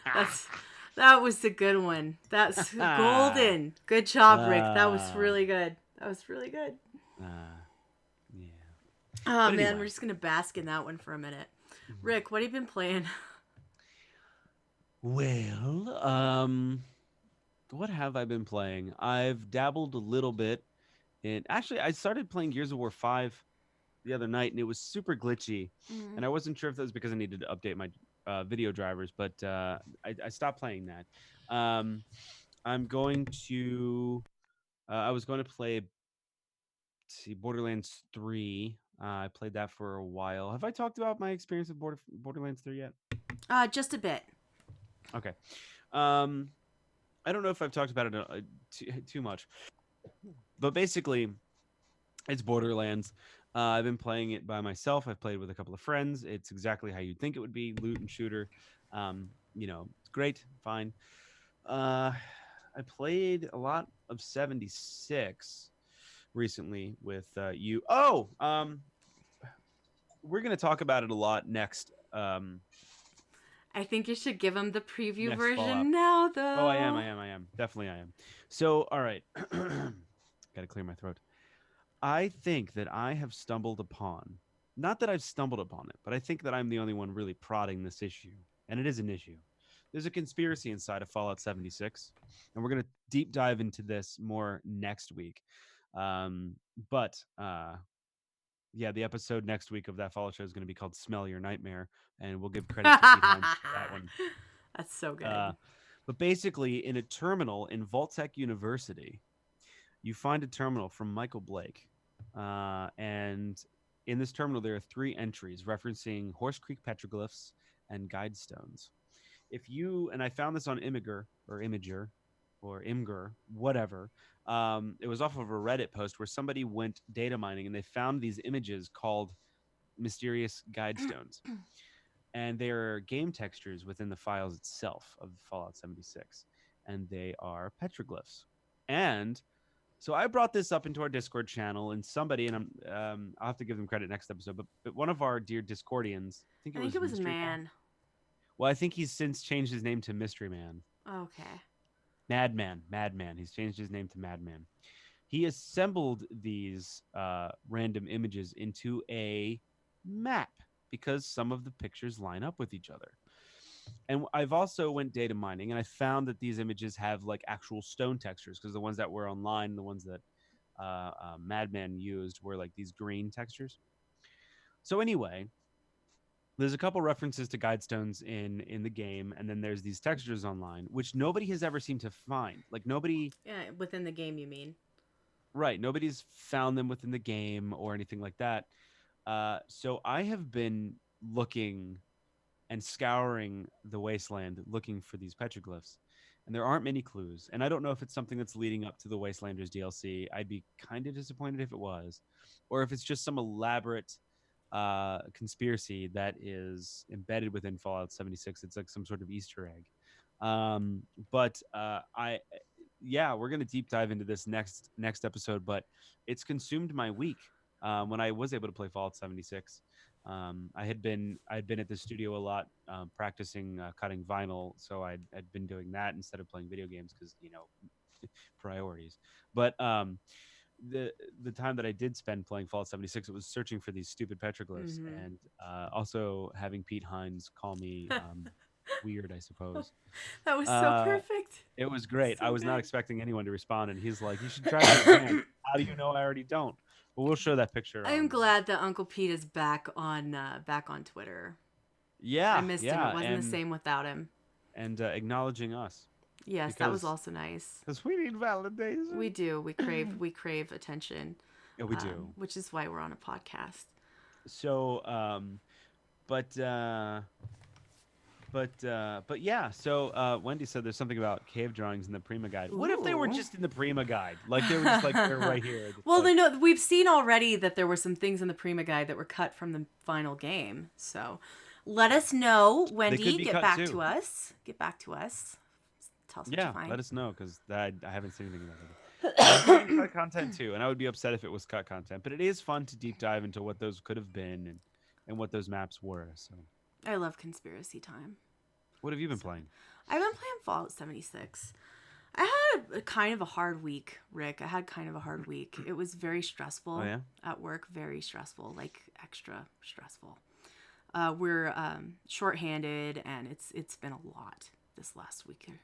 that's that was the good one. That's golden. Good job, Rick. That was Ah, really good. That was really good. ah, yeah. Oh But man, anyway, we're just gonna bask in that one for a minute. mhm. Rick, what have you been playing? Well, what have I been playing? I've dabbled a little bit in. Actually, I started playing Gears of War 5 the other night, and it was super glitchy, Mm. and I wasn't sure if that was because I needed to update my video drivers, but I stopped playing that. Um, I'm going to. I was going to play. See, Borderlands 3. I played that for a while. Have I talked about my experience with Borderlands 3 yet? Just a bit. Okay. Um, I don't know if I've talked about it too much, but basically, it's Borderlands. I've been playing it by myself. I've played with a couple of friends. It's exactly how you'd think it would be, loot and shooter. It's great, fine. Uh, I played a lot of 76 recently with you. We're gonna talk about it a lot next. I think you should give him the preview Next Fallout. version now, Oh, I am. though. Definitely, I am. So, all right, gotta clear my throat. I think that I have stumbled upon, not that I've stumbled upon it, but I think that I'm the only one really prodding this issue, and it is an issue. There's a conspiracy inside of Fallout 76, and we're gonna deep dive into this more next week. Um, but yeah, the episode next week of that Fallout show is going to be called "Smell Your Nightmare," and we'll give credit to Pete Hines for that one. That's so Uh, good. but basically, in a terminal in Vault-Tec University, you find a terminal from Michael Blake, and in this terminal there are three entries referencing Horse Creek petroglyphs and guide stones. If you and I found this on Imager or Imgur, whatever. It was off of a Reddit post where somebody went data mining and they found these images called mysterious guide stones, and they are game textures within the files itself of Fallout 76, and they are petroglyphs. And so I brought this up into our Discord channel, and somebody, and I'll have to give them credit next episode, but one of our dear Discordians, I think I it think was it was Mystery Man. Man. Well, I think he's since changed his name to Mystery Man. Okay. Madman. He's changed his name to Madman. He assembled these random images into a map because some of the pictures line up with each other. And I've also went data mining, and I found that these images have like actual stone textures, because the ones that were online, the ones that Madman used, were like these green textures. So anyway, there's a couple references to guidestones in the game, and then there's these textures online, which nobody has ever seemed to find. Like nobody, Yeah, within the game, you mean? right? Nobody's found them within the game or anything like that. So I have been looking and scouring the wasteland looking for these petroglyphs, and there aren't many clues. And I don't know if it's something that's leading up to the Wastelanders DLC. I'd be kind of disappointed if it was, or if it's just some elaborate conspiracy that is embedded within Fallout 76. It's like some sort of Easter egg. But yeah, we're gonna deep dive into this next episode. But it's consumed my week when I was able to play Fallout 76. I'd been at the studio a lot, practicing cutting vinyl, so I'd been doing that instead of playing video games because priorities. But the the time that I did spend playing Fallout 76, it was searching for these stupid petroglyphs, Mm-hmm. and also having Pete Hines call me weird, I suppose. That was so Uh, perfect. it was great. I So was not good. expecting anyone to respond, and he's like, "You should try that again." How do you know I already don't? But we'll show that picture I'm on. glad that Uncle Pete is back on Twitter. I Yeah, missed him. It yeah, wasn't the same without him. and acknowledging us Yes, that was because also nice. we need validation. We do. We crave attention, Yeah, we do. which is why we're on a podcast. So, but but yeah. So Wendy said there's something about cave drawings in the Prima guide. What if they were Ooh. just in the Prima guide? Like they were just like they're right here. Just Well, like, they know we've seen already that there were some things in the Prima guide that were cut from the final game. So, let us know, they Wendy. could be Get cut back too. to us. Get back to us. Tell us what you Yeah, find. let us know because I haven't seen anything about it. That could be cut content too, and I would be upset if it was cut content. But it is fun to deep dive into what those could have been and what those maps were. So, I love conspiracy time. what have you been playing? I've been playing Fallout 76. I had a kind of a hard week, Rick. I had kind of a hard week. It was very stressful Oh yeah, at work, very stressful, like extra stressful. We're shorthanded, and it's been a lot this last week, or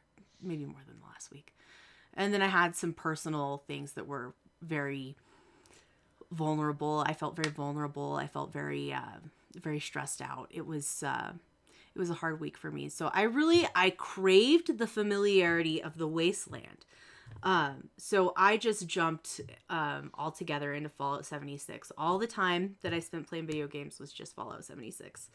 maybe more than the last week. And then I had some personal things that were very vulnerable. I felt very vulnerable. I felt very very stressed out. It was a hard week for me. So I craved the familiarity of the wasteland. So I just jumped all together into Fallout 76. All the time that I spent playing video games was just Fallout 76.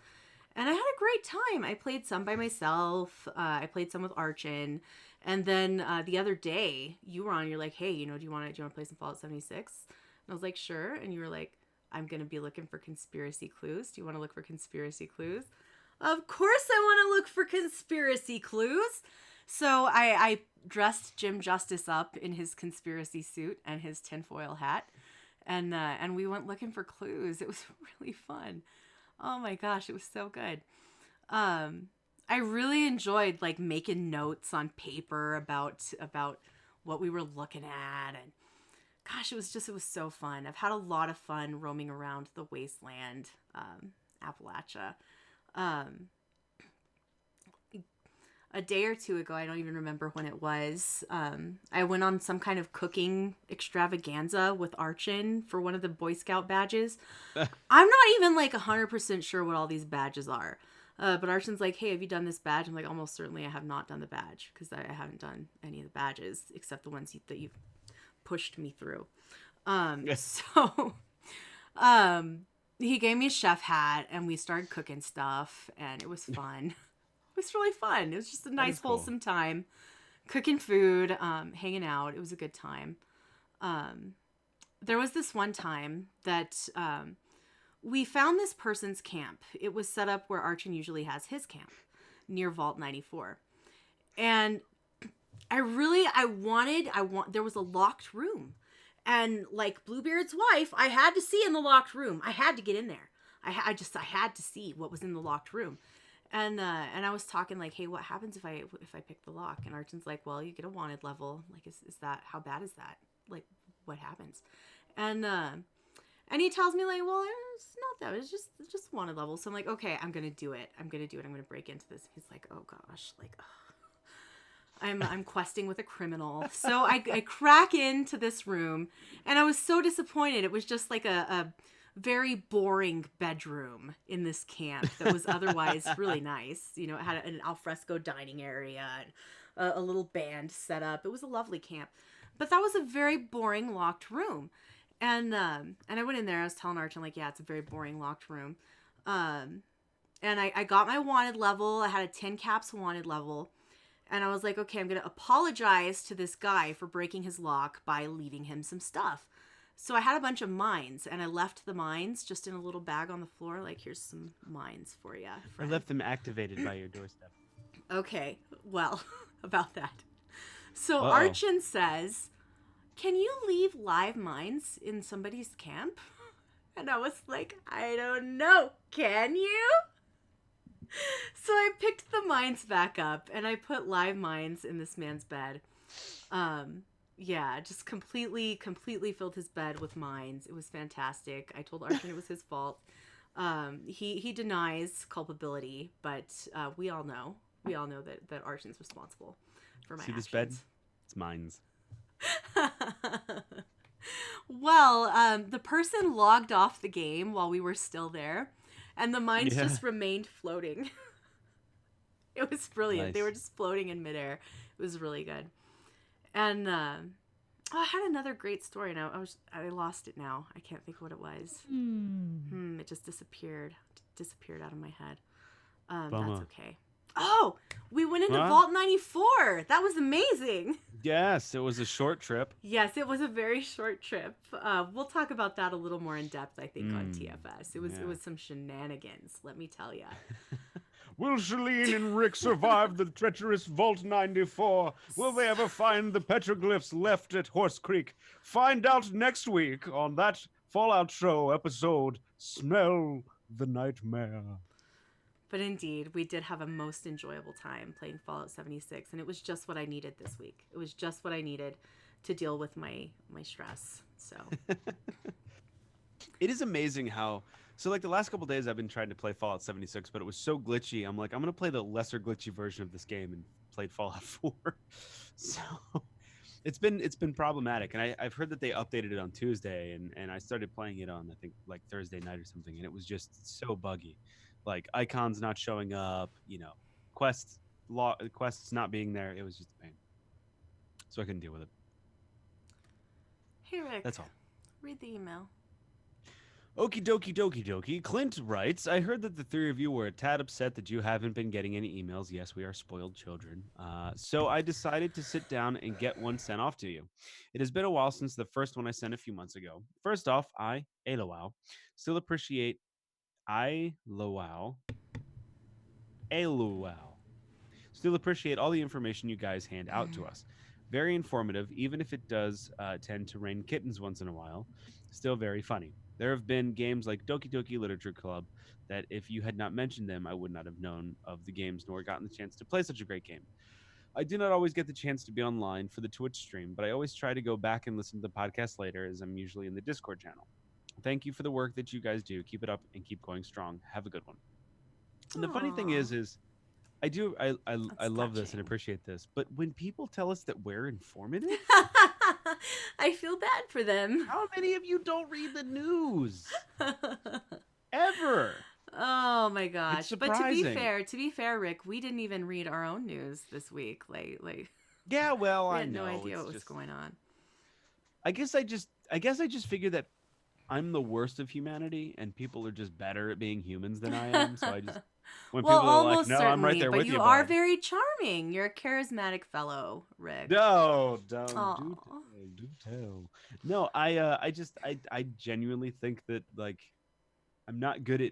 And I had a great time. I played some by myself. I played some with Archin. And then the other day, you were on. You're like, "Hey, do you want to play some Fallout 76?" And I was like, "Sure." And you were like, "I'm gonna be looking for conspiracy clues. Do you want to look for conspiracy clues?" Of course, I want to look for conspiracy clues. So I dressed Jim Justice up in his conspiracy suit and his tinfoil hat, and we went looking for clues. It was really fun. Oh my gosh, it was so good. I really enjoyed like making notes on paper about what we were looking at, and gosh, it was so fun. I've had a lot of fun roaming around the wasteland, Appalachia. Um, a day or two ago, I don't even remember when it was. I went on some kind of cooking extravaganza with Archon for one of the Boy Scout badges. I'm not even like 100% sure what all these badges are. But Archon's like, hey, have you done this badge? I'm like, almost certainly I have not done the badge because I haven't done any of the badges except the ones that you've pushed me through. So he gave me a chef hat and we started cooking stuff and it was fun. It was really fun. It was just a That nice, is cool. wholesome time. Cooking food, hanging out. It was a good time. There was this one time that we found this person's camp. It was set up where Archon usually has his camp near Vault 94. And there was a locked room. And like Bluebeard's wife, I had to see in the locked room. I had to get in there. I had to see what was in the locked room. And I was talking like, hey, what happens if I pick the lock? And Archon's like, well, you get a wanted level. Like, is that, how bad is that? Like, what happens? And he tells me like, well, it's not that. It's just wanted level. So I'm like, okay, I'm gonna do it. I'm gonna break into this. He's like, oh gosh, like, I'm questing with a criminal. So I crack into this room, and I was so disappointed. It was just like a very boring bedroom in this camp that was otherwise really nice. You know, it had an alfresco dining area and a little band set up. It was a lovely camp, but that was a very boring locked room. And I went in there. I was telling Archon like, yeah, it's a very boring locked room. And I got my wanted level. I had a 10 caps wanted level. And I was like, okay, I'm going to apologize to this guy for breaking his lock by leaving him some stuff. So I had a bunch of mines, and I left the mines just in a little bag on the floor. Like, here's some mines for you. I left them activated by your doorstep. Okay, well, about that. So Uh-oh. Archon says, can you leave live mines in somebody's camp? And I was like, I don't know. Can you? So I picked the mines back up and I put live mines in this man's bed. Yeah, just completely filled his bed with mines. It was fantastic. I told Archon it was his fault. He denies culpability, but we all know that Archon's responsible for my actions. This bed? It's mine's. Well, the person logged off the game while we were still there, and the mines just remained floating. It was brilliant. Nice. They were just floating in midair. It was really good. And I had another great story, and I lost it now. I can't think what it was. It just disappeared out of my head. That's okay. Oh, we went into Vault 94. That was amazing. Yes, it was a short trip. Yes, it was a very short trip. We'll talk about that a little more in depth, I think, on TFS. It was some shenanigans, let me tell you. Will Shalene and Rick survive the treacherous Vault 94? Will they ever find the petroglyphs left at Horse Creek? Find out next week on that Fallout Show episode, Smell the Nightmare. But indeed, we did have a most enjoyable time playing Fallout 76, and it was just what I needed this week. It was just what I needed to deal with my stress. So it is amazing how... So, like, the last couple days I've been trying to play Fallout 76, but it was so glitchy. I'm like, I'm going to play the lesser glitchy version of this game, and played Fallout 4. So it's been problematic. And I've heard that they updated it on Tuesday, and I started playing it on, I think, like Thursday night or something, and it was just so buggy. Like, icons not showing up, you know, quests not being there. It was just a pain. So I couldn't deal with it. Hey, Rick. That's all. Read the email. Okie dokie. Clint writes, I heard that the three of you were a tad upset that you haven't been getting any emails. Yes, we are spoiled children. So I decided to sit down and get one sent off to you. It has been a while since the first one I sent a few months ago. First off, still appreciate Still appreciate all the information you guys hand out to us. Very informative, even if it does tend to rain kittens once in a while. Still very funny. There have been games like Doki Doki Literature Club that if you had not mentioned them, I would not have known of the games nor gotten the chance to play such a great game. I do not always get the chance to be online for the Twitch stream, but I always try to go back and listen to the podcast later, as I'm usually in the Discord channel. Thank you for the work that you guys do. Keep it up and keep going strong. Have a good one. And the funny thing is I do. I That's love this and touching. appreciate this. But when people tell us that we're informative, I feel bad for them. how many of you don't read the news ever? Oh my It's gosh. But surprising. to be fair, Rick, we didn't even read our own news this week. Like Yeah, well, we I had no know. idea It's what was just going on. I guess I just figured that I'm the worst of humanity and people are just better at being humans than I am. So I just when Well, people are like, almost "No, I'm right certainly, there but with you you, are bud." very charming. You're a charismatic fellow, Rick. No, don't do Oh. tell, do tell. No, I just I genuinely think that like I'm not good at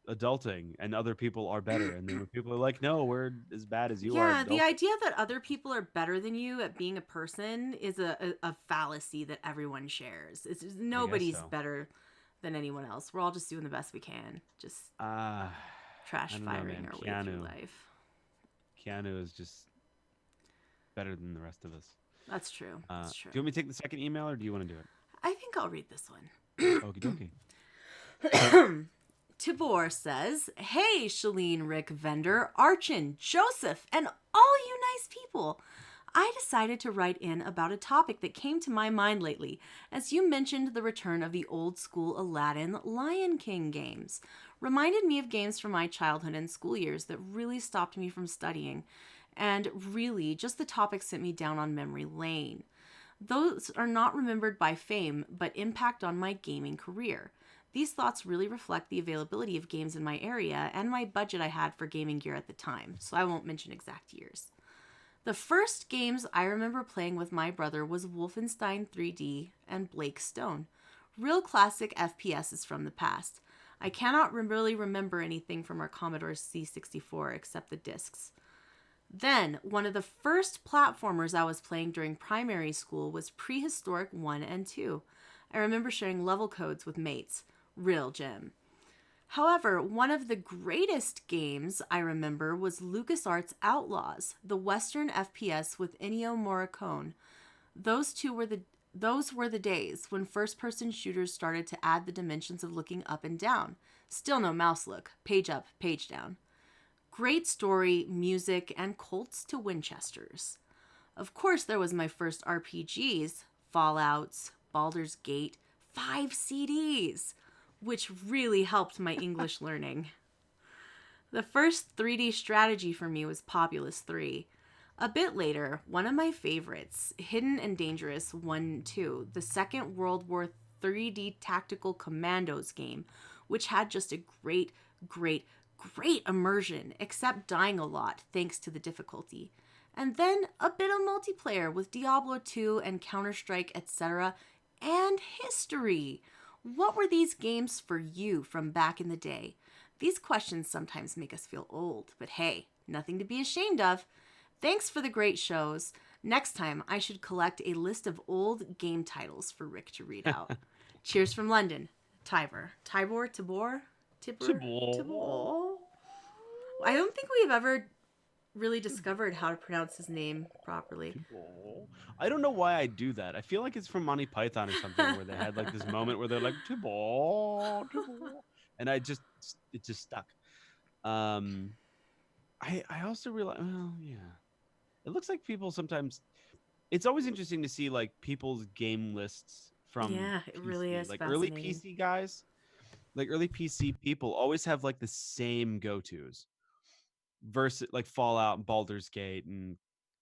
adulting and other people are better. And then when people are like, "No, we're as bad as you are at Yeah, the adulting." idea that other people are better than you at being a person is a fallacy that everyone shares. I guess Nobody's so. better than anyone else. We're all just doing the best we can, just Uh trash I don't know, firing man. our way through life. Keanu is just better than the rest of us. That's true. That's Do you true. want me to take the second email or do you want to do it? I think I'll read this Okie dokie. one. Tibor says, "Hey, Shalene, Rick, Vendor, Archin, Joseph, and all you nice people. I decided to write in about a topic that came to my mind lately, as you mentioned the return of the old school Aladdin Lion King games. Reminded me of games from my childhood and school years that really stopped me from studying, and really just the topic sent me down on memory lane. Those are not remembered by fame, but impact on my gaming career. These thoughts really reflect the availability of games in my area and my budget I had for gaming gear at the time, so I won't mention exact years. The first games I remember playing with my brother was Wolfenstein 3D and Blake Stone. Real classic FPSs from the past. I cannot really remember anything from our Commodore C64 except the discs. Then, one of the first platformers I was playing during primary school was Prehistoric 1 and 2. I remember sharing level codes with mates. Real gem. However, one of the greatest games I remember was LucasArts Outlaws, the Western FPS with Ennio Morricone. Those were the days when first-person shooters started to add the dimensions of looking up and down. Still no mouse look, page up, page down. Great story, music, and Colts to Winchesters. Of course, there was my first RPGs, Fallouts, Baldur's Gate, 5 CDs, which really helped my English learning. The first 3D strategy for me was Populous 3. A bit later, one of my favorites, Hidden and Dangerous 1 2, the Second World War 3D Tactical Commandos game, which had just a great, great immersion, except dying a lot thanks to the difficulty. And then a bit of multiplayer with Diablo 2 and Counter Strike, etc., and history. What were these games for you from back in the day? These questions sometimes make us feel old, but hey, nothing to be ashamed of. Thanks for the great shows. Next time, I should collect a list of old game titles for Rick to read out. Cheers from London. Tibor? Tibor? I don't think we've ever really discovered how to pronounce his name properly. I don't know why I do that. I feel like it's from Monty Python or something where they had like this moment where they're like Tibble, Tibble, and it just stuck. Um, I also realize, well, yeah, it looks like people sometimes. It's always interesting to see like people's game lists from Yeah, it really PC, is like early fascinating. PC guys, like early PC people always have like the same go tos versus like Fallout and Baldur's Gate and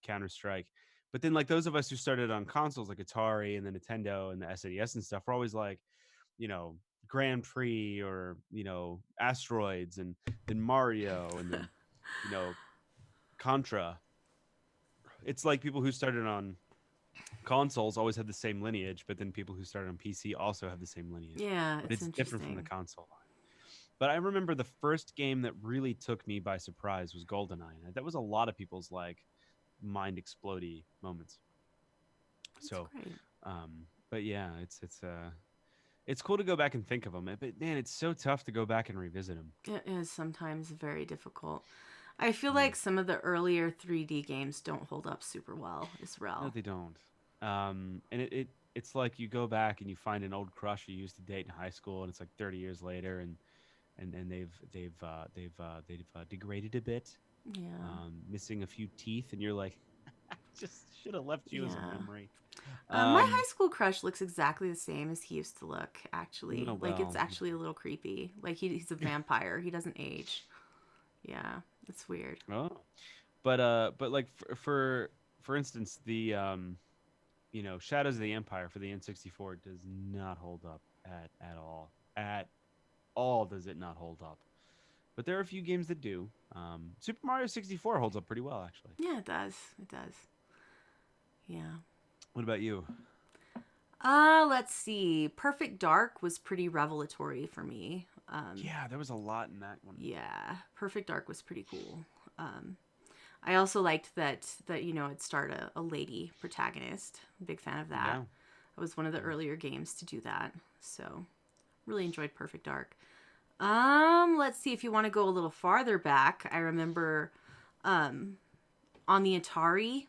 Counter Strike. But then like those of us who started on consoles like Atari and the Nintendo and the SNES and stuff, we're always like, you know, Grand Prix or, you know, Asteroids and then Mario and then, you know, Contra. It's like people who started on consoles always have the same lineage, but then people who started on PC also have the same lineage. Yeah, But it's it's different from the interesting. console line. But I remember the first game that really took me by surprise was GoldenEye. And that was a lot of people's like mind explodey moments. That's So, great. but yeah, it's cool to go back and think of them. But man, it's so tough to go back and revisit them. It is sometimes very difficult. I feel Yeah. like some of the earlier 3D games don't hold up super well as No, well. they don't. And it's like you go back and you find an old crush you used to date in high school, and it's like 30 years later, and they've degraded a bit. Yeah. missing a few teeth, and you're like, just should have left you as a Yeah. memory. My Um, high school crush looks exactly the same as he used to look, actually. oh Like, it's well, actually a little creepy. Like, he's a vampire. He doesn't age. Yeah, it's weird. oh, but like for instance, the Shadows of the Empire for the N64 does not hold up at all. At all does it not hold up. But there are a few games that do. Super Mario 64 holds up pretty well, actually. Yeah, it does. It does. Yeah. What about you? Let's see. Perfect Dark was pretty revelatory for me. Yeah, there was a lot in that one. Yeah, Perfect Dark was pretty cool. Um, I also liked that it starred a lady protagonist. Big fan of that. Yeah, It was one of the yeah. earlier games to do that. So really enjoyed Perfect Dark. Let's see if you want to go a little farther back. I remember um on the Atari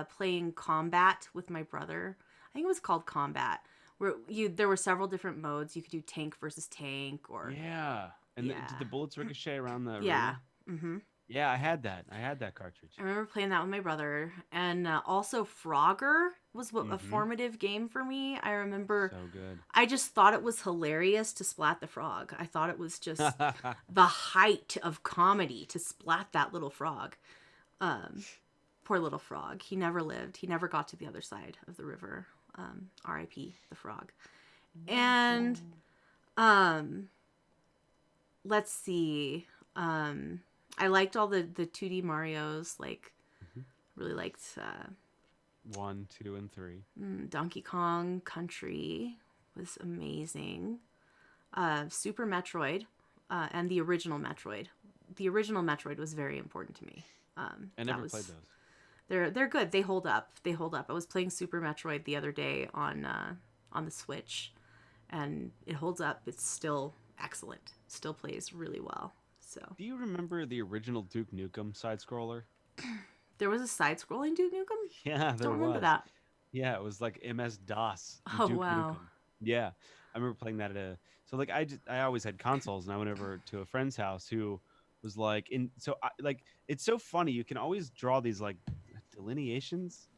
playing Combat with my brother. I think it was called Combat. Where there were several different modes. You could do tank versus tank or Yeah. And yeah. did the bullets ricochet around the Yeah. arena? Mm-hmm. Yeah, I had that. I had that cartridge. I remember playing that with my brother. And also Frogger was a Mm-hmm. formative game for me. I remember So good. I just thought it was hilarious to splat the frog. I thought it was just the height of comedy to splat that little frog. Um, Poor little frog. He never lived. He never got to the other side of the river. R.I.P. the frog. And um, let's see. I liked all the 2D Marios. Like, Mhm. really liked 1, 2, and 3. Donkey Kong Country was amazing. Super Metroid and the original Metroid. The original Metroid was very important to me. I That never played was those. they're good. They hold up. They hold up. I was playing Super Metroid the other day on the Switch, and it holds up. It's still excellent. Still plays really well. So Do you remember the original Duke Nukem side scroller? there was a side-scrolling Duke Nukem. Yeah, there Don't remember was. that. Yeah, it was like MS DOS Oh Duke wow. Nukem. Yeah, I remember playing that at a. So like I always had consoles, and I went over to a friend's house who was like in. So like it's so funny. You can always draw these like delineations.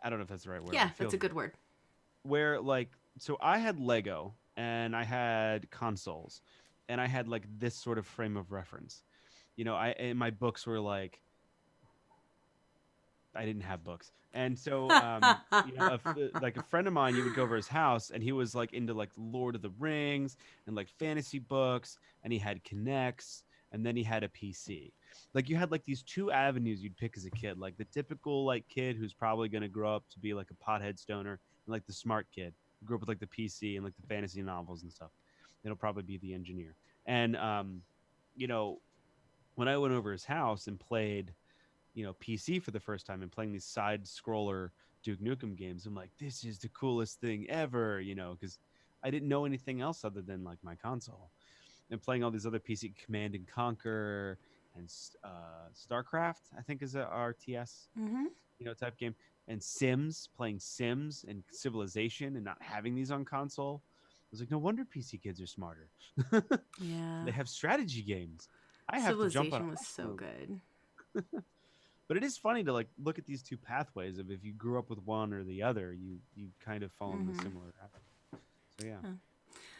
I don't know if that's the right word, but Yeah, it that's a feels good right. word. Where like so I had Lego and I had consoles, and I had like this sort of frame of reference. I in my books were like I didn't have books. And so, like a friend of mine, you would go over his house, and he was like into like Lord of the Rings and like fantasy books, and he had Connects, and then he had a PC. Like you had like these two avenues you'd pick as a kid, like the typical like kid who's probably going to grow up to be like a pothead stoner, and like the smart kid who grew up with like the PC and like the fantasy novels and stuff. It'll probably be the engineer. And you know, when I went over his house and played PC for the first time and playing these side scroller Duke Nukem games, I'm like, this is the coolest thing ever, because I didn't know anything else other than like my console. And playing all these other PC Command and Conquer and StarCraft, I think is a RTS, Mm-hmm. type game, and Sims, playing Sims and Civilization and not having these on console. I was like, no wonder PC kids are smarter. Yeah. They have strategy games. I have to jump on a Civilization was horse so move. good. But it is funny to like look at these two pathways of if you grew up with one or the other, you kind of fall in a Mm-hmm. similar avenue. So yeah, Huh.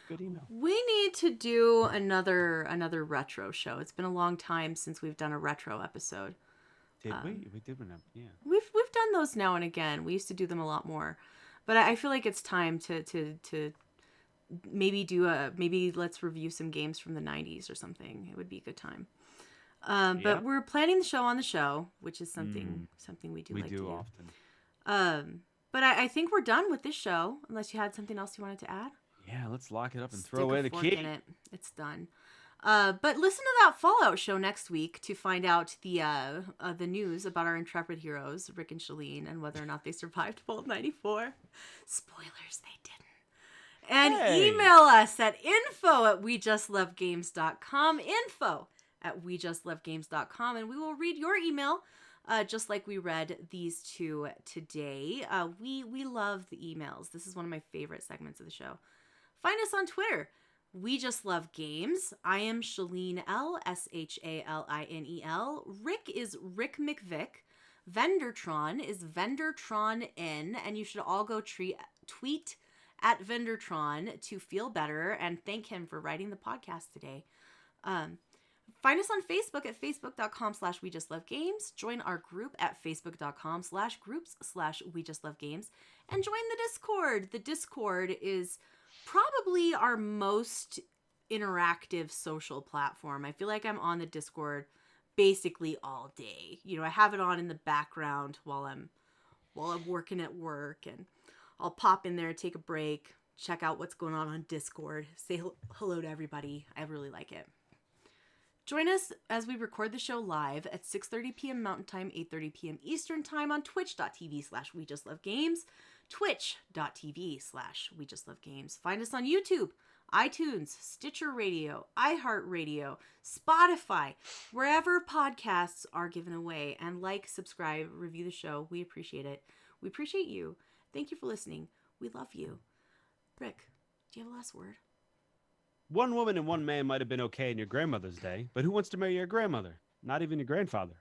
good email. We need to do another retro show. It's been a long time since we've done a retro episode. Did Um, we? We did one. Yeah. we've done those now and again. We used to do them a lot more, but I feel like it's time to maybe maybe let's review some games from the '90s or something. It would be a good time. Yeah. But we're planning the show on the show, which is Mm, something we do we like to do do. often. But I think we're done with this show, unless you had something else you wanted to add. Yeah. Let's lock it up and throw Stick a away the fork in key. it. It's done. But listen to that Fallout show next week to find out the news about our intrepid heroes, Rick and Shalene, and whether or not they survived Vault 94. Spoilers, they didn't. And Hey. email us at info@wejustlovegames.com. Info@wejustlovegames.com. And we will read your email just like we read these two today. We love the emails. This is one of my favorite segments of the show. Find us on Twitter. We Just Love Games. I am Shalene L, Shalinel. Rick is Rick McVick. Vendertron is Vendertron N, and you should all go tweet at Vendertron to feel better and thank him for writing the podcast today. Find us on Facebook at facebook.com/We Just Love Games. Join our group at facebook.com/groups/We Just Love Games. And join the Discord. The Discord is probably our most interactive social platform. I feel like I'm on the Discord basically all day. You know, I have it on in the background while I'm working at work, and I'll pop in there, take a break, check out what's going on Discord, say hello to everybody. I really like it. Join us as we record the show live at 6:30 p.m. Mountain Time, 8:30 p.m. Eastern Time on twitch.tv/We Just Love Games, twitch.tv/We Just Love Games. Find us on YouTube, iTunes, Stitcher Radio, iHeartRadio, Spotify, wherever podcasts are given away. And like, subscribe, review the show. We appreciate it. We appreciate you. Thank you for listening. We love you. Rick, do you have a last word? One woman and one man might have been okay in your grandmother's day, but who wants to marry your grandmother? Not even your grandfather.